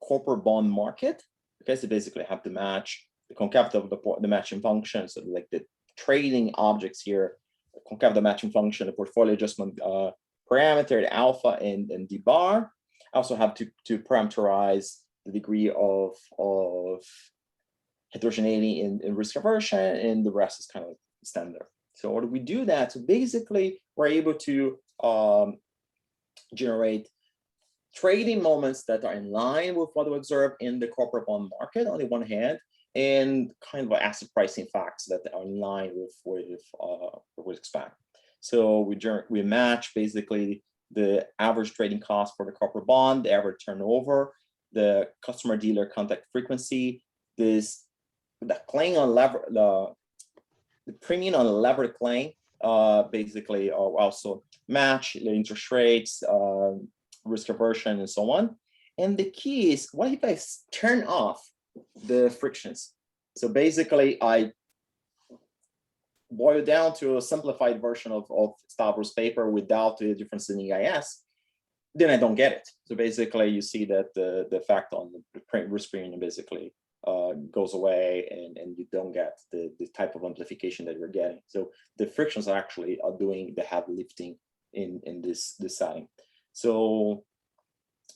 [SPEAKER 2] corporate bond market. Okay, so basically have to match the concavity of the matching function. So like the trading objects here, the concavity of the matching function, the portfolio adjustment parameter, the alpha and the bar. I also have to parameterize the degree of heterogeneity in risk aversion, and the rest is kind of standard. So what do we do that? So basically, we're able to generate trading moments that are in line with what we observe in the corporate bond market on the one hand, and kind of asset pricing facts that are in line with what we expect. So we match basically the average trading cost for the corporate bond, the average turnover, the customer dealer contact frequency, the claim on the premium on a levered claim, basically also match the interest rates, risk aversion, and so on. And the key is, what if I turn off the frictions? So basically, I boil down to a simplified version of Stavros' paper without the difference in EIS, then I don't get it. So basically, you see that the effect on the risk premium basically goes away, and you don't get the type of amplification that you're getting. So the frictions actually are doing the heavy lifting in this setting. So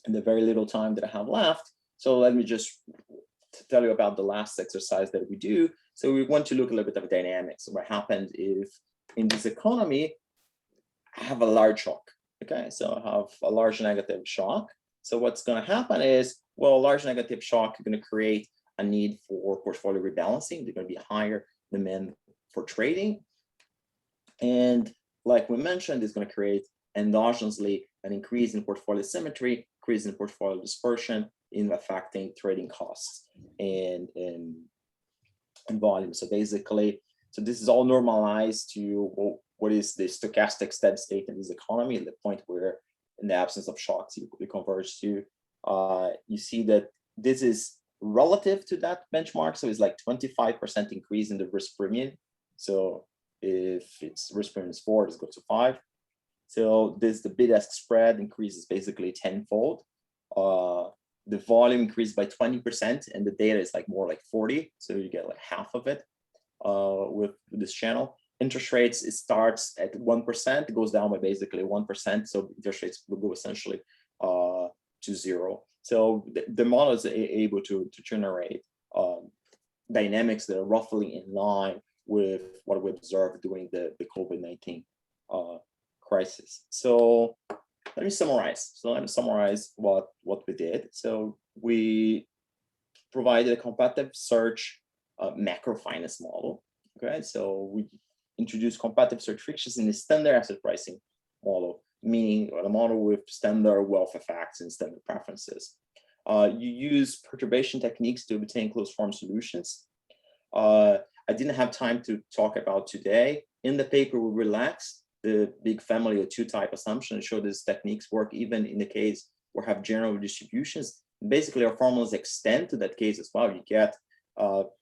[SPEAKER 2] in the very little time that I have left, so let me just tell you about the last exercise that we do. So we want to look a little bit of dynamics. What happened if in this economy, I have a large shock, okay? So I have a large negative shock. So what's gonna happen is, well, a large negative shock is gonna create a need for portfolio rebalancing. There's gonna be a higher demand for trading. And like we mentioned, it's gonna create endogenously an increase in portfolio symmetry, increase in portfolio dispersion, in affecting trading costs and volume. So basically, so this is all normalized to what is the stochastic steady state in this economy, at the point where, in the absence of shocks, you converge to. You see that this is relative to that benchmark. So it's like 25% increase in the risk premium. So if its risk premium is 4, it goes to 5. So the bid-ask spread increases basically tenfold. The volume increased by 20%, and the data is like more like 40. So you get like half of it with this channel. Interest rates, it starts at 1%, it goes down by basically 1%. So interest rates will go essentially to 0. So the model is able to generate dynamics that are roughly in line with what we observed during the COVID-19 crisis. So let me summarize. So let me summarize what we did. So we provided a competitive search macro finance model. Okay, so we introduced competitive search frictions in the standard asset pricing model, meaning a model with standard wealth effects and standard preferences. You use perturbation techniques to obtain closed form solutions. I didn't have time to talk about today. In the paper, we relaxed the big family of 2-type assumption and show these techniques work even in the case where have general distributions. Basically, our formulas extend to that case as well. You get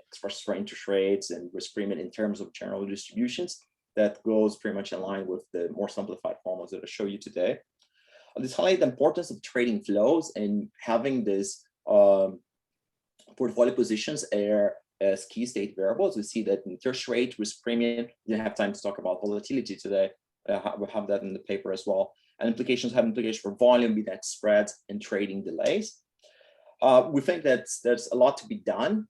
[SPEAKER 2] expressions for interest rates and risk premium in terms of general distributions. That goes pretty much in line with the more simplified formulas that I'll show you today. This highlights the importance of trading flows and having this portfolio positions as key state variables. We see that interest rate, risk premium, didn't have time to talk about volatility today. We'll have that in the paper as well. And implications have implications for volume, bid-ask spreads, and trading delays. We think that there's a lot to be done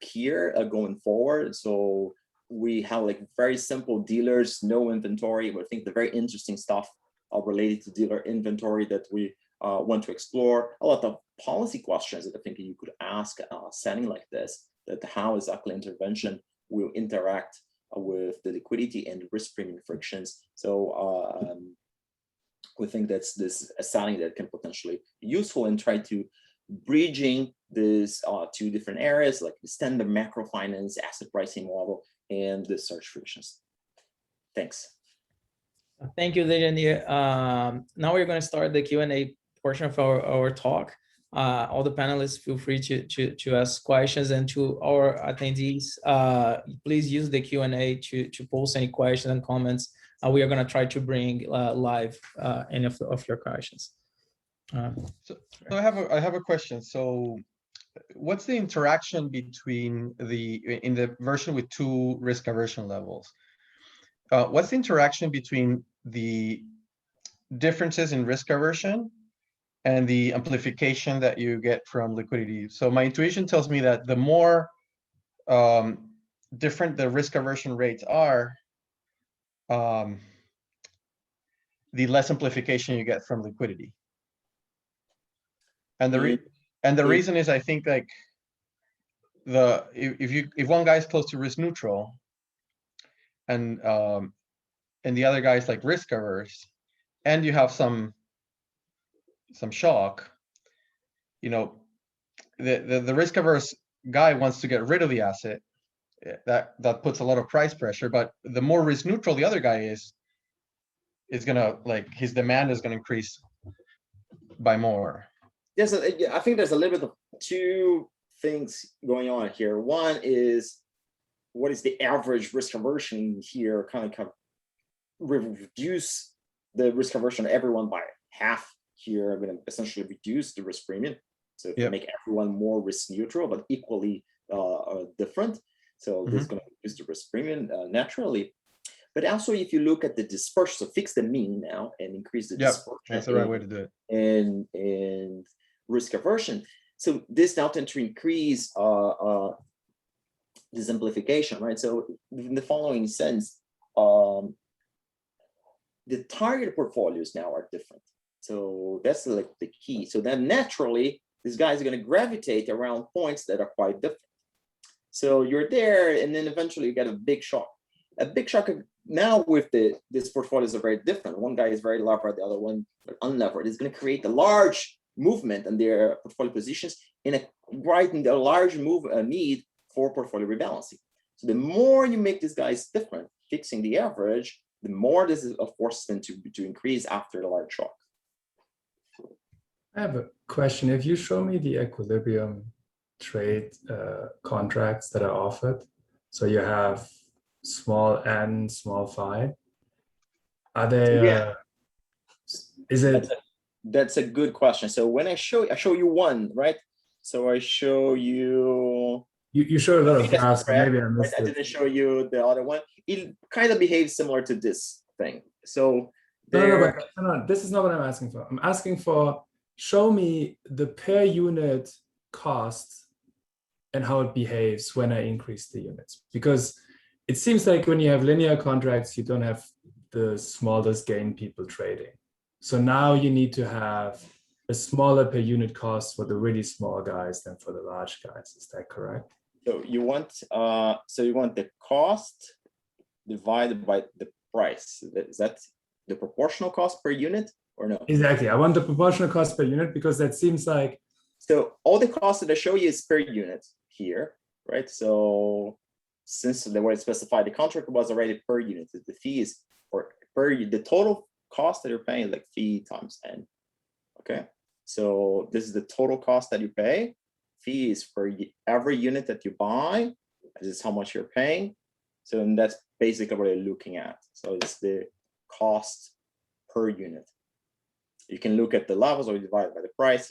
[SPEAKER 2] here going forward. So we have like very simple dealers, no inventory. But I think the very interesting stuff related to dealer inventory that we want to explore. A lot of policy questions that I think you could ask a setting like this, that how exactly intervention will interact with the liquidity and risk premium frictions. So we think that's this a setting that can potentially be useful and try to bridging these 2 different areas, like the standard macro finance asset pricing model and the search frictions. Thanks.
[SPEAKER 1] Thank you, Dejanir. Now we're going to start the Q&A portion of our talk. All the panelists feel free to ask questions, and to our attendees, please use the Q&A to post any questions and comments. We are going to try to bring live any of your questions.
[SPEAKER 7] So I have a question. So what's the interaction between in the version with 2 risk aversion levels? What's the interaction between the differences in risk aversion and the amplification that you get from liquidity? So my intuition tells me that the more different the risk aversion rates are, the less amplification you get from liquidity. And the reason is, I think, like if one guy's close to risk neutral, and the other guy's like risk averse, and you have some shock, you know, the risk averse guy wants to get rid of the asset. That puts a lot of price pressure. But the more risk neutral the other guy is gonna, like, his demand is gonna increase by more.
[SPEAKER 2] Yes, I think there's a little bit of two things going on here. One is, what is the average risk aversion here? Kind of reduce the risk aversion of everyone by half here. I'm going to essentially reduce the risk premium. So if you make everyone more risk neutral, but equally different. So this is going to reduce the risk premium naturally. But also, if you look at the dispersion, so fix the mean now and increase the dispersion.
[SPEAKER 7] That's the right way to do it.
[SPEAKER 2] And risk aversion. So this now tends to increase the simplification, right? So in the following sense, the target portfolios now are different. So that's like the key. So then naturally, this guy is going to gravitate around points that are quite different. So you're there, and then eventually you get a big shock. A big shock now with these portfolios are very different. One guy is very levered, the other one unlevered. It's going to create a large movement in their portfolio positions in a large need for portfolio rebalancing. So the more you make these guys different, fixing the average, the more this is of course them to increase after the large shock.
[SPEAKER 12] I have a question. If you show me the equilibrium trade contracts that are offered, so you have small n, small phi, are they? Is it?
[SPEAKER 2] That's a good question. So when I show you one, right? So I show you.
[SPEAKER 12] You show a lot of graphs, but maybe I missed
[SPEAKER 2] it. I didn't show you the other one. It kind of behaves similar to this thing. So
[SPEAKER 12] no, this is not what I'm asking for. I'm asking for, show me the per unit cost and how it behaves when I increase the units. Because it seems like when you have linear contracts, you don't have the smallest gain people trading. So now you need to have a smaller per unit cost for the really small guys than for the large guys. Is that correct?
[SPEAKER 2] So you want the cost divided by the price. Is that the proportional cost per unit or no?
[SPEAKER 12] Exactly. I want the proportional cost per unit because that seems like.
[SPEAKER 2] So all the costs that I show you is per unit here, right? So since the way it's specified, the contract was already per unit. The fee is the total cost that you're paying, like fee times n. Okay. So this is the total cost that you pay. Fee is for every unit that you buy. This is how much you're paying. So and that's basically what you're looking at. So it's the cost per unit. You can look at the levels or divide by the price.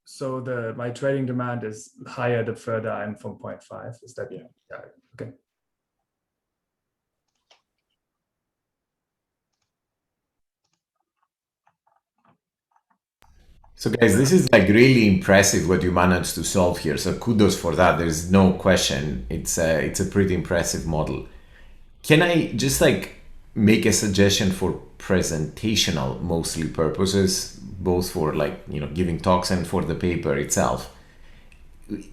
[SPEAKER 12] So my trading demand is higher the further I'm from 0.5. Is that?
[SPEAKER 2] Yeah.
[SPEAKER 12] Okay.
[SPEAKER 10] So guys, this is like really impressive what you managed to solve here. So kudos for that. There's no question. It's a pretty impressive model. Can I just like make a suggestion for presentational mostly purposes, both for like, you know, giving talks and for the paper itself?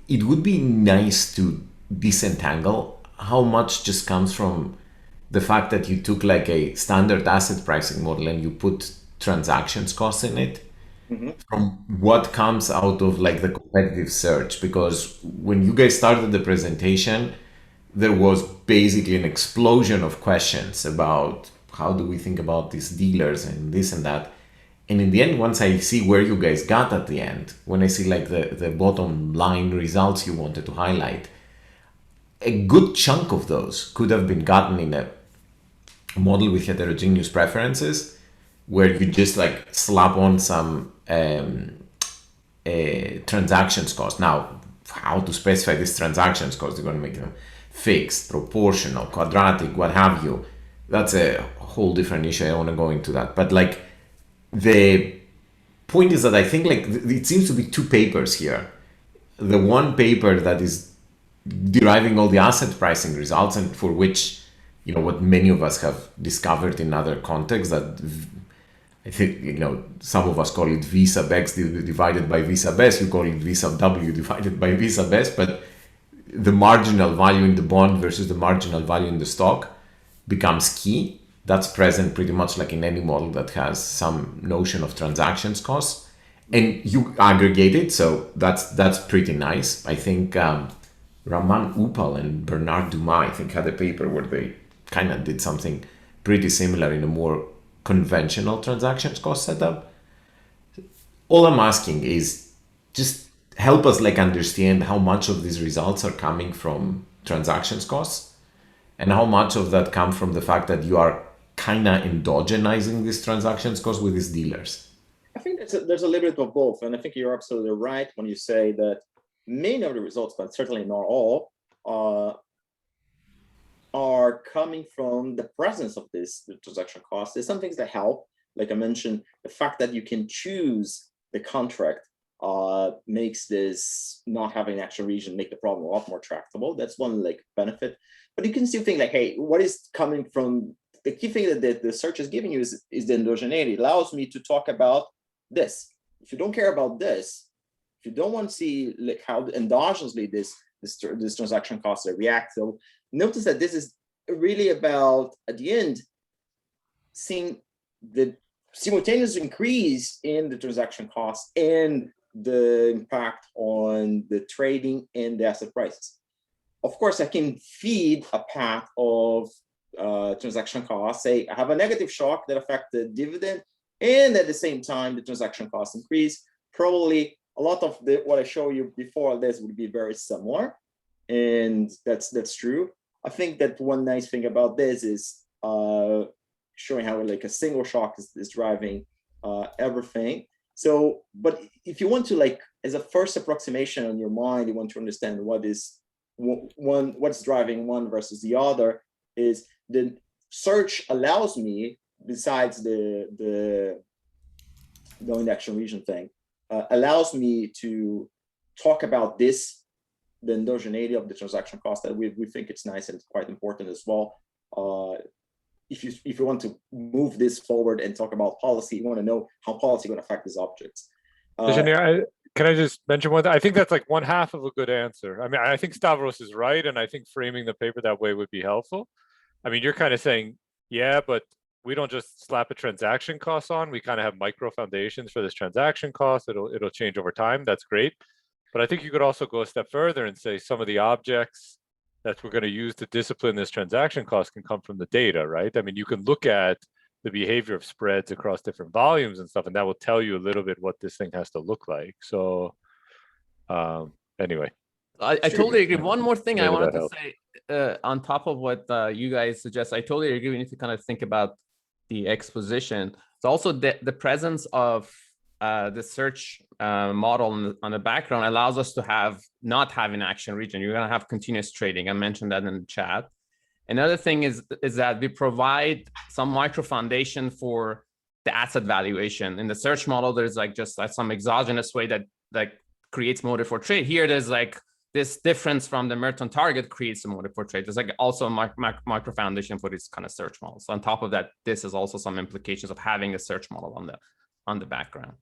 [SPEAKER 10] It would be nice to disentangle how much just comes from the fact that you took like a standard asset pricing model and you put transactions costs in it, from what comes out of like the competitive search. Because when you guys started the presentation, there was basically an explosion of questions about how do we think about these dealers and this and that. And in the end, once I see where you guys got at the end, when I see like the bottom line results you wanted to highlight, a good chunk of those could have been gotten in a model with heterogeneous preferences, where you just like slap on some transactions cost. Now, how to specify these transactions costs? You're going to make them fixed, proportional, quadratic, what have you. That's a whole different issue. I don't want to go into that. But like the point is that I think like it seems to be two papers here. The one paper that is deriving all the asset pricing results, and for which, you know, what many of us have discovered in other contexts, that I think, some of us call it V sub X divided by V sub S, you call it V sub W divided by V sub S, but the marginal value in the bond versus the marginal value in the stock becomes key. That's present pretty much like in any model that has some notion of transactions costs, and you aggregate it. So that's pretty nice. I think Raman Upal and Bernard Dumas, I think, had a paper where they kind of did something pretty similar in a more conventional transactions cost setup. All I'm asking is just help us understand how much of these results are coming from transactions costs and how much of that come from the fact that you are kind of endogenizing these transactions costs with these dealers.
[SPEAKER 2] I think there's a little bit of both, and I think you're absolutely right when you say that many of the results, but certainly not all, are coming from the presence of the transaction cost. There's some things that help, like I mentioned, the fact that you can choose the contract makes this not having an action region make the problem a lot more tractable. That's one benefit. But you can still think hey, what is coming from the key thing that the search is giving you is the endogeneity. It allows me to talk about this. If you don't care about this, if you don't want to see how endogenously this transaction costs react, so notice that this is really about, at the end, seeing the simultaneous increase in the transaction costs and the impact on the trading and the asset prices. Of course, I can feed a path of transaction costs. Say I have a negative shock that affects the dividend, and at the same time, the transaction costs increase. Probably a lot of what I showed you before this would be very similar, and that's true. I think that one nice thing about this is showing how a single shock is driving everything. So, but if you want to as a first approximation in your mind, you want to understand what's driving one versus the other, is the search allows me, besides the action region thing, allows me to talk about the endogeneity of the transaction cost, that we think it's nice and it's quite important as well. If you want to move this forward and talk about policy, you want to know how policy is going to affect these objects.
[SPEAKER 4] Dejanir, can I just mention one thing? I think that's one half of a good answer. I mean, I think Stavros is right, and I think framing the paper that way would be helpful. I mean, you're kind of saying, yeah, but we don't just slap a transaction cost on. We kind of have micro foundations for this transaction cost. It'll change over time. That's great. But I think you could also go a step further and say some of the objects that we're going to use to discipline this transaction cost can come from the data, right? I mean, you can look at the behavior of spreads across different volumes and stuff, and that will tell you a little bit what this thing has to look like. So anyway.
[SPEAKER 13] I totally agree. One more thing I wanted to say on top of what you guys suggest, I totally agree. We need to kind of think about the exposition. It's also the presence of the search model on the background allows us to not have an action region. You're going to have continuous trading. I mentioned that in the chat. Another thing is that we provide some micro foundation for the asset valuation. In the search model, there's just some exogenous way that creates motive for trade. Here, there's this difference from the Merton target creates a motive for trade. There's also a micro foundation for this kind of search model. So on top of that, this is also some implications of having a search model on the background.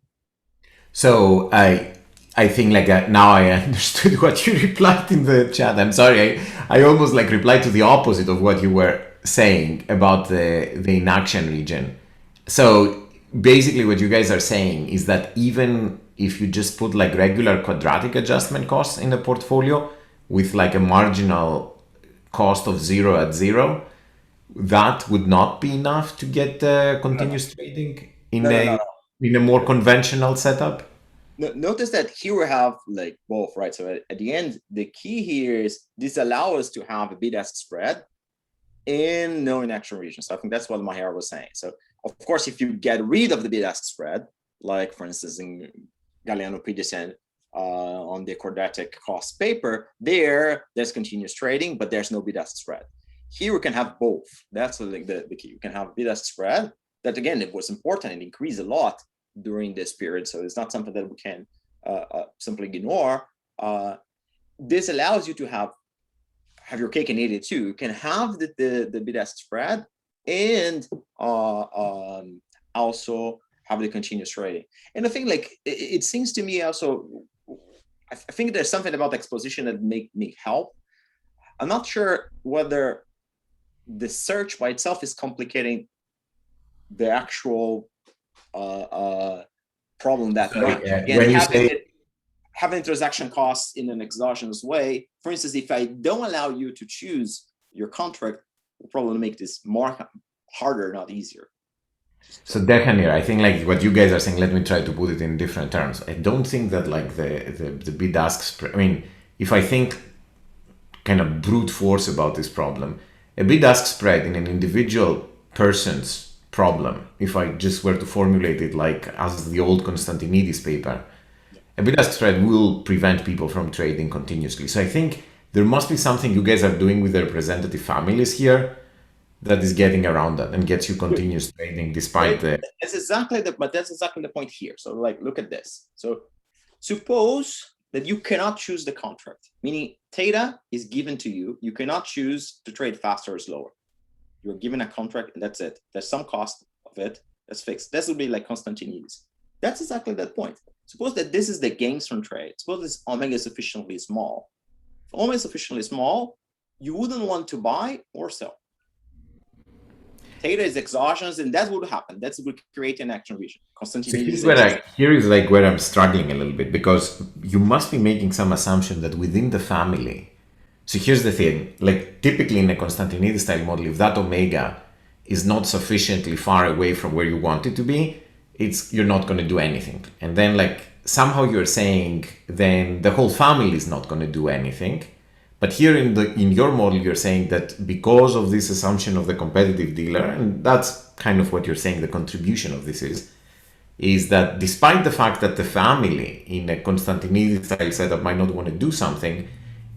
[SPEAKER 10] So I think now I understood what you replied in the chat. I'm sorry, I almost replied to the opposite of what you were saying about the inaction region. So basically what you guys are saying is that even if you just put regular quadratic adjustment costs in the portfolio with a marginal cost of 0 at 0, that would not be enough to get continuous trading in a more conventional setup?
[SPEAKER 2] Notice that here we have both, right? So at the end, the key here is this allows us to have a bid-ask spread in no inaction region. So I think that's what Maher was saying. So of course, if you get rid of the bid-ask spread, for instance in Galeano Peterson on the quadratic cost paper, there's continuous trading, but there's no bid-ask spread. Here we can have both. That's the key. You can have bid-ask spread that, again, it was important and increased a lot during this period. So it's not something that we can simply ignore. This allows you to have your cake and eat it too. You can have the bid-ask spread and also have the continuous trading. And I think like it seems to me also, I think there's something about exposition that make me help. I'm not sure whether the search by itself is complicating the actual problem that much. Again, having transaction costs in an exogenous way. For instance, if I don't allow you to choose your contract, will probably make this more harder, not easier.
[SPEAKER 10] So Dejanir, I think like what you guys are saying, let me try to put it in different terms. I don't think that like the bid-ask spread, I mean, if I think kind of brute force about this problem, a bid-ask spread in an individual person's problem, if I just were to formulate it like as the old Constantinidis paper, a bid-ask spread will prevent people from trading continuously. So I think there must be something you guys are doing with the representative families here that is getting around that and gets you continuous trading despite the...
[SPEAKER 2] That's exactly the point here. So like, look at this. So suppose that you cannot choose the contract, meaning theta is given to you. You cannot choose to trade faster or slower. You're given a contract and that's it. There's some cost of it that's fixed. This would be like Constantinidis. That's exactly that point. Suppose that this is the gains from trade. Suppose this omega is sufficiently small. If omega is sufficiently small, you wouldn't want to buy or sell. Theta is exogenous, and that's what would happen. That's what would create an action region.
[SPEAKER 10] Here is like where I'm struggling a little bit, because you must be making some assumption that within the family. So here's the thing, like typically in a Constantinidis style model, if that omega is not sufficiently far away from where you want it to be, you're not going to do anything. And then like somehow you're saying then the whole family is not going to do anything. But here in your model, you're saying that because of this assumption of the competitive dealer, and that's kind of what you're saying the contribution of this is that despite the fact that the family in a Constantinidis style setup might not want to do something,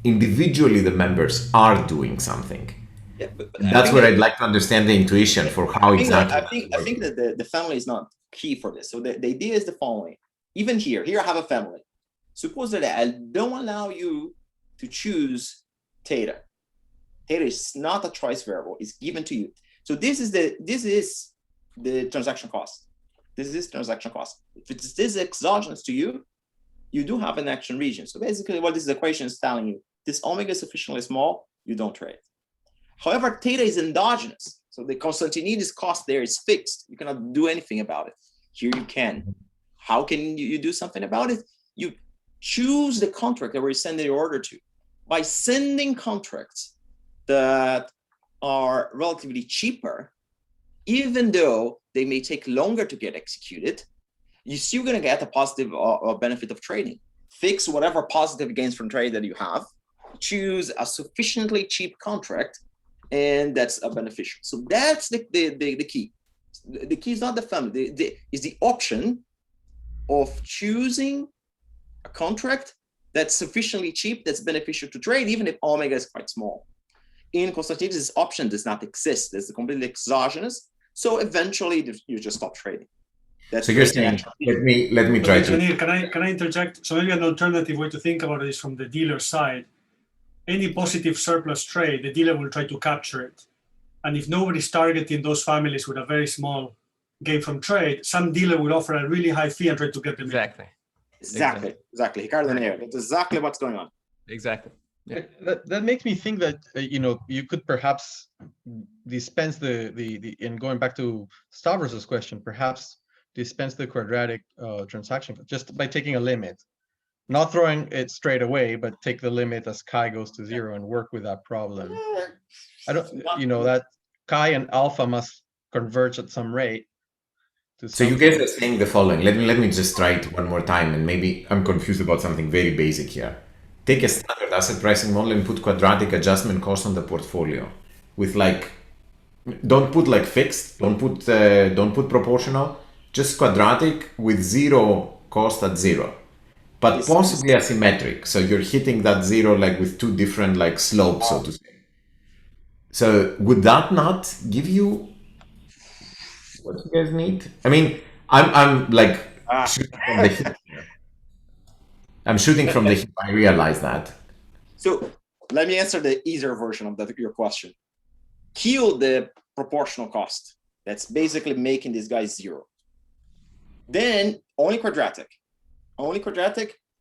[SPEAKER 10] individually the members are doing something.
[SPEAKER 2] Yeah, but
[SPEAKER 10] that's where I'd like to understand the intuition for how exactly.
[SPEAKER 2] I think that the family is not key for this. So the idea is the following. Even here I have a family. Suppose that I don't allow you to choose theta. Theta is not a choice variable, it's given to you. So this is the transaction cost. This is transaction cost. If it's this exogenous to you, you do have an action region. So basically what this equation is telling you, this omega is sufficiently small, you don't trade. However, theta is endogenous. So the Constantinidis cost there is fixed. You cannot do anything about it. Here you can. How can you do something about it? You choose the contract that we're sending the order to. By sending contracts that are relatively cheaper, even though they may take longer to get executed, you're still going to get a positive benefit of trading. Fix whatever positive gains from trade that you have, choose a sufficiently cheap contract, and that's a beneficial. So that's the key. The key is not the family, is the option of choosing a contract that's sufficiently cheap, that's beneficial to trade, even if omega is quite small. In Constantinidis, this option does not exist. There's completely exogenous. So eventually you just stop trading. That's
[SPEAKER 10] so you're saying, let me try to.
[SPEAKER 6] Can I interject? So maybe an alternative way to think about it is from the dealer side. Any positive surplus trade, the dealer will try to capture it. And if nobody's targeting those families with a very small gain from trade, some dealer will offer a really high fee and try to get them
[SPEAKER 2] Exactly. Ricardo, that's exactly what's going on.
[SPEAKER 13] Exactly. Yeah.
[SPEAKER 7] That makes me think that you could perhaps dispense the and going back to Stavros's question, perhaps dispense the quadratic transaction just by taking a limit, not throwing it straight away, but take the limit as chi goes to 0 and work with that problem. I don't, that chi and alpha must converge at some rate.
[SPEAKER 10] So you guys are saying the following. Let me just try it one more time, and maybe I'm confused about something very basic here. Take a standard asset pricing model and put quadratic adjustment cost on the portfolio with don't put like fixed, don't put proportional, just quadratic with 0 cost at 0, but possibly asymmetric. So you're hitting that 0 like with two different like slopes, so to say. So would that not give you what you guys need? I mean, I'm like shooting from the hip here. I'm shooting from the hip. I realize that.
[SPEAKER 2] So let me answer the easier version of your question. Kill the proportional cost. That's basically making this guy 0. Then only quadratic,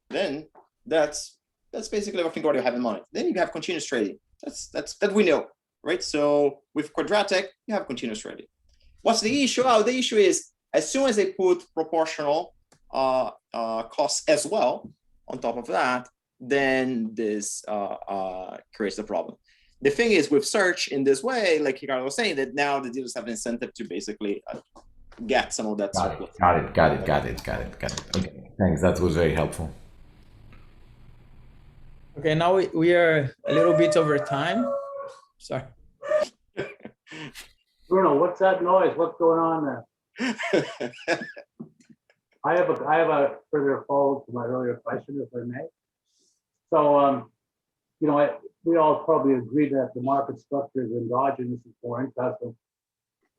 [SPEAKER 2] then that's basically I think what you have in mind. Then you have continuous trading. That we know, right? So with quadratic, you have continuous trading. What's the issue? Oh, the issue is as soon as they put proportional costs as well on top of that, then this creates the problem. The thing is with search in this way, like Ricardo was saying, that now the dealers have an incentive to basically get some of that surplus.
[SPEAKER 10] Got it. Okay, thanks. That was very helpful.
[SPEAKER 1] Okay, now we are a little bit over time. Sorry.
[SPEAKER 5] Bruno, what's that noise? What's going on there? I have a further follow-up to my earlier question, if I may. So, you know, we all probably agree that the market structure is endogenous and foreign custom.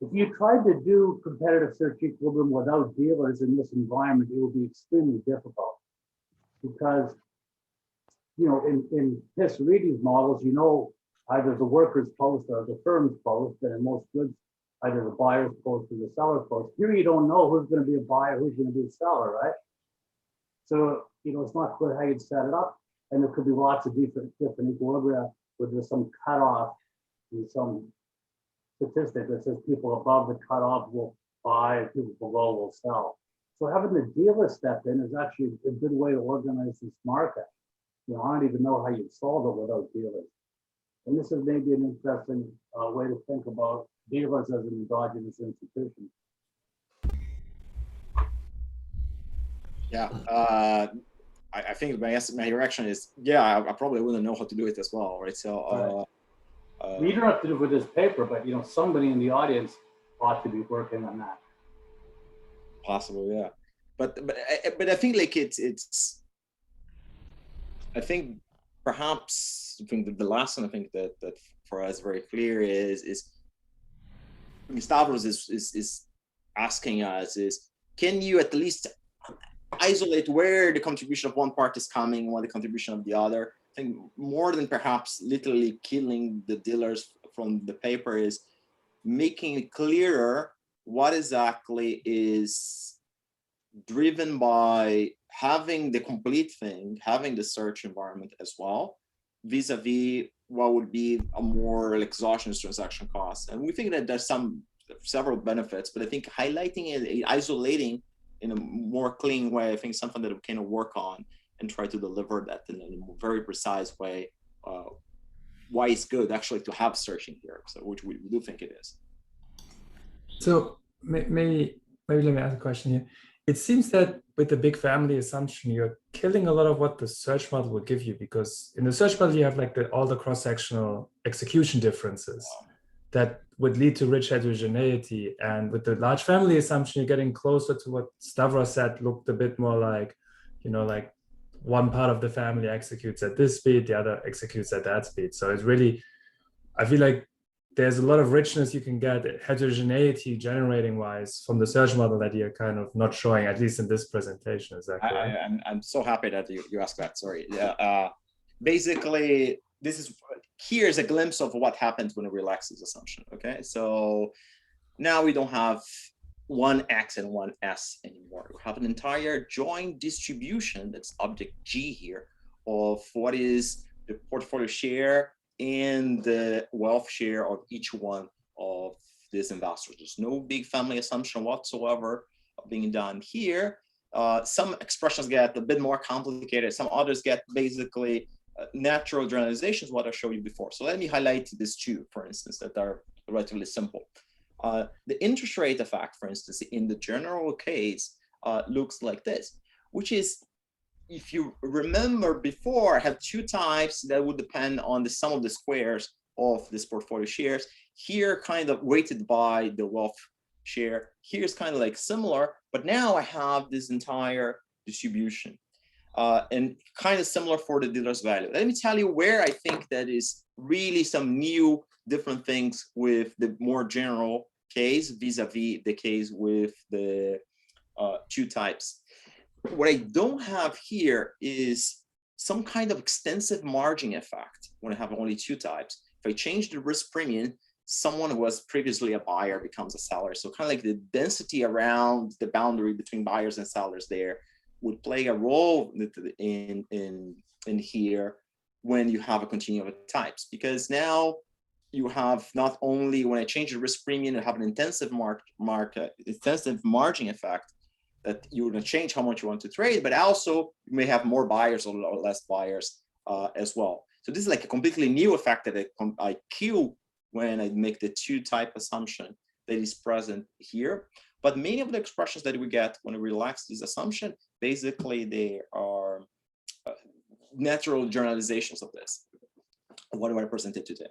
[SPEAKER 5] If you tried to do competitive search equilibrium without dealers in this environment, it would be extremely difficult because, you know, in piss reading models, you know, either the workers post or the firms post, and in most goods, either the buyers post or the seller post. Here you don't know who's going to be a buyer, who's going to be a seller, right? So, you know, it's not clear how you'd set it up. And there could be lots of different equilibria where there's some cutoff and some statistic that says people above the cutoff will buy and people below will sell. So having the dealer step in is actually a good way to organize this market. You know, I don't even know how you solve it without dealers. And this is maybe an interesting way to think about dealers as an endogenous institution.
[SPEAKER 2] Yeah, I think my reaction is, yeah, I probably wouldn't know how to do it as well, right? So,
[SPEAKER 5] you don't have to do it with this paper, but you know, somebody in the audience ought to be working on that.
[SPEAKER 2] Possible, yeah, but I think like it's. I think perhaps I think the lesson I think that for us very clear is Stavros is asking us is, can you at least isolate where the contribution of one part is coming, what the contribution of the other? I think more than perhaps literally killing the dealers from the paper is making it clearer what exactly is driven by having the complete thing, having the search environment as well, vis-a-vis what would be a more exogenous transaction cost. And we think that there's several benefits, but I think highlighting it, isolating in a more clean way, I think something that we can work on and try to deliver that in a very precise way. Why it's good actually to have searching here, so which we do think it is.
[SPEAKER 12] So maybe let me ask a question here. It seems that with the big family assumption, you're killing a lot of what the search model would give you, because in the search model you have like all the cross-sectional execution differences that would lead to rich heterogeneity. And with the large family assumption, you're getting closer to what Stavros said, looked a bit more like, you know, like one part of the family executes at this speed, the other executes at that speed. So it's really, I feel like there's a lot of richness you can get, heterogeneity generating wise, from the search model that you're kind of not showing, at least in this presentation. Is that correct?
[SPEAKER 2] I'm so happy that you asked that. Sorry. Yeah. Basically, here's a glimpse of what happens when it relaxes assumption. Okay, so now we don't have one X and one S anymore. We have an entire joint distribution, that's object G here, of what is the portfolio share and the wealth share of each one of these investors. There's no big family assumption whatsoever being done here. Some expressions get a bit more complicated. Some others get basically natural generalizations, what I showed you before. So let me highlight these two, for instance, that are relatively simple. The interest rate effect, for instance, in the general case, looks like this, which is, if you remember before, I have two types that would depend on the sum of the squares of this portfolio shares. Here, kind of weighted by the wealth share. Here's kind of like similar, but now I have this entire distribution. And kind of similar for the dealer's value. Let me tell you where I think that is really some new different things with the more general case vis-a-vis the case with the two types. What I don't have here is some kind of extensive margin effect when I have only two types. If I change the risk premium, someone who was previously a buyer becomes a seller. So kind of like the density around the boundary between buyers and sellers there would play a role in here when you have a continuum of types, because now you have not only, when I change the risk premium, you have an intensive intensive margin effect that you're going to change how much you want to trade, but also you may have more buyers or less buyers as well. So this is like a completely new effect that I kill when I make the two type assumption that is present here. But many of the expressions that we get when we relax this assumption, basically they are natural generalizations of this, what I presented today.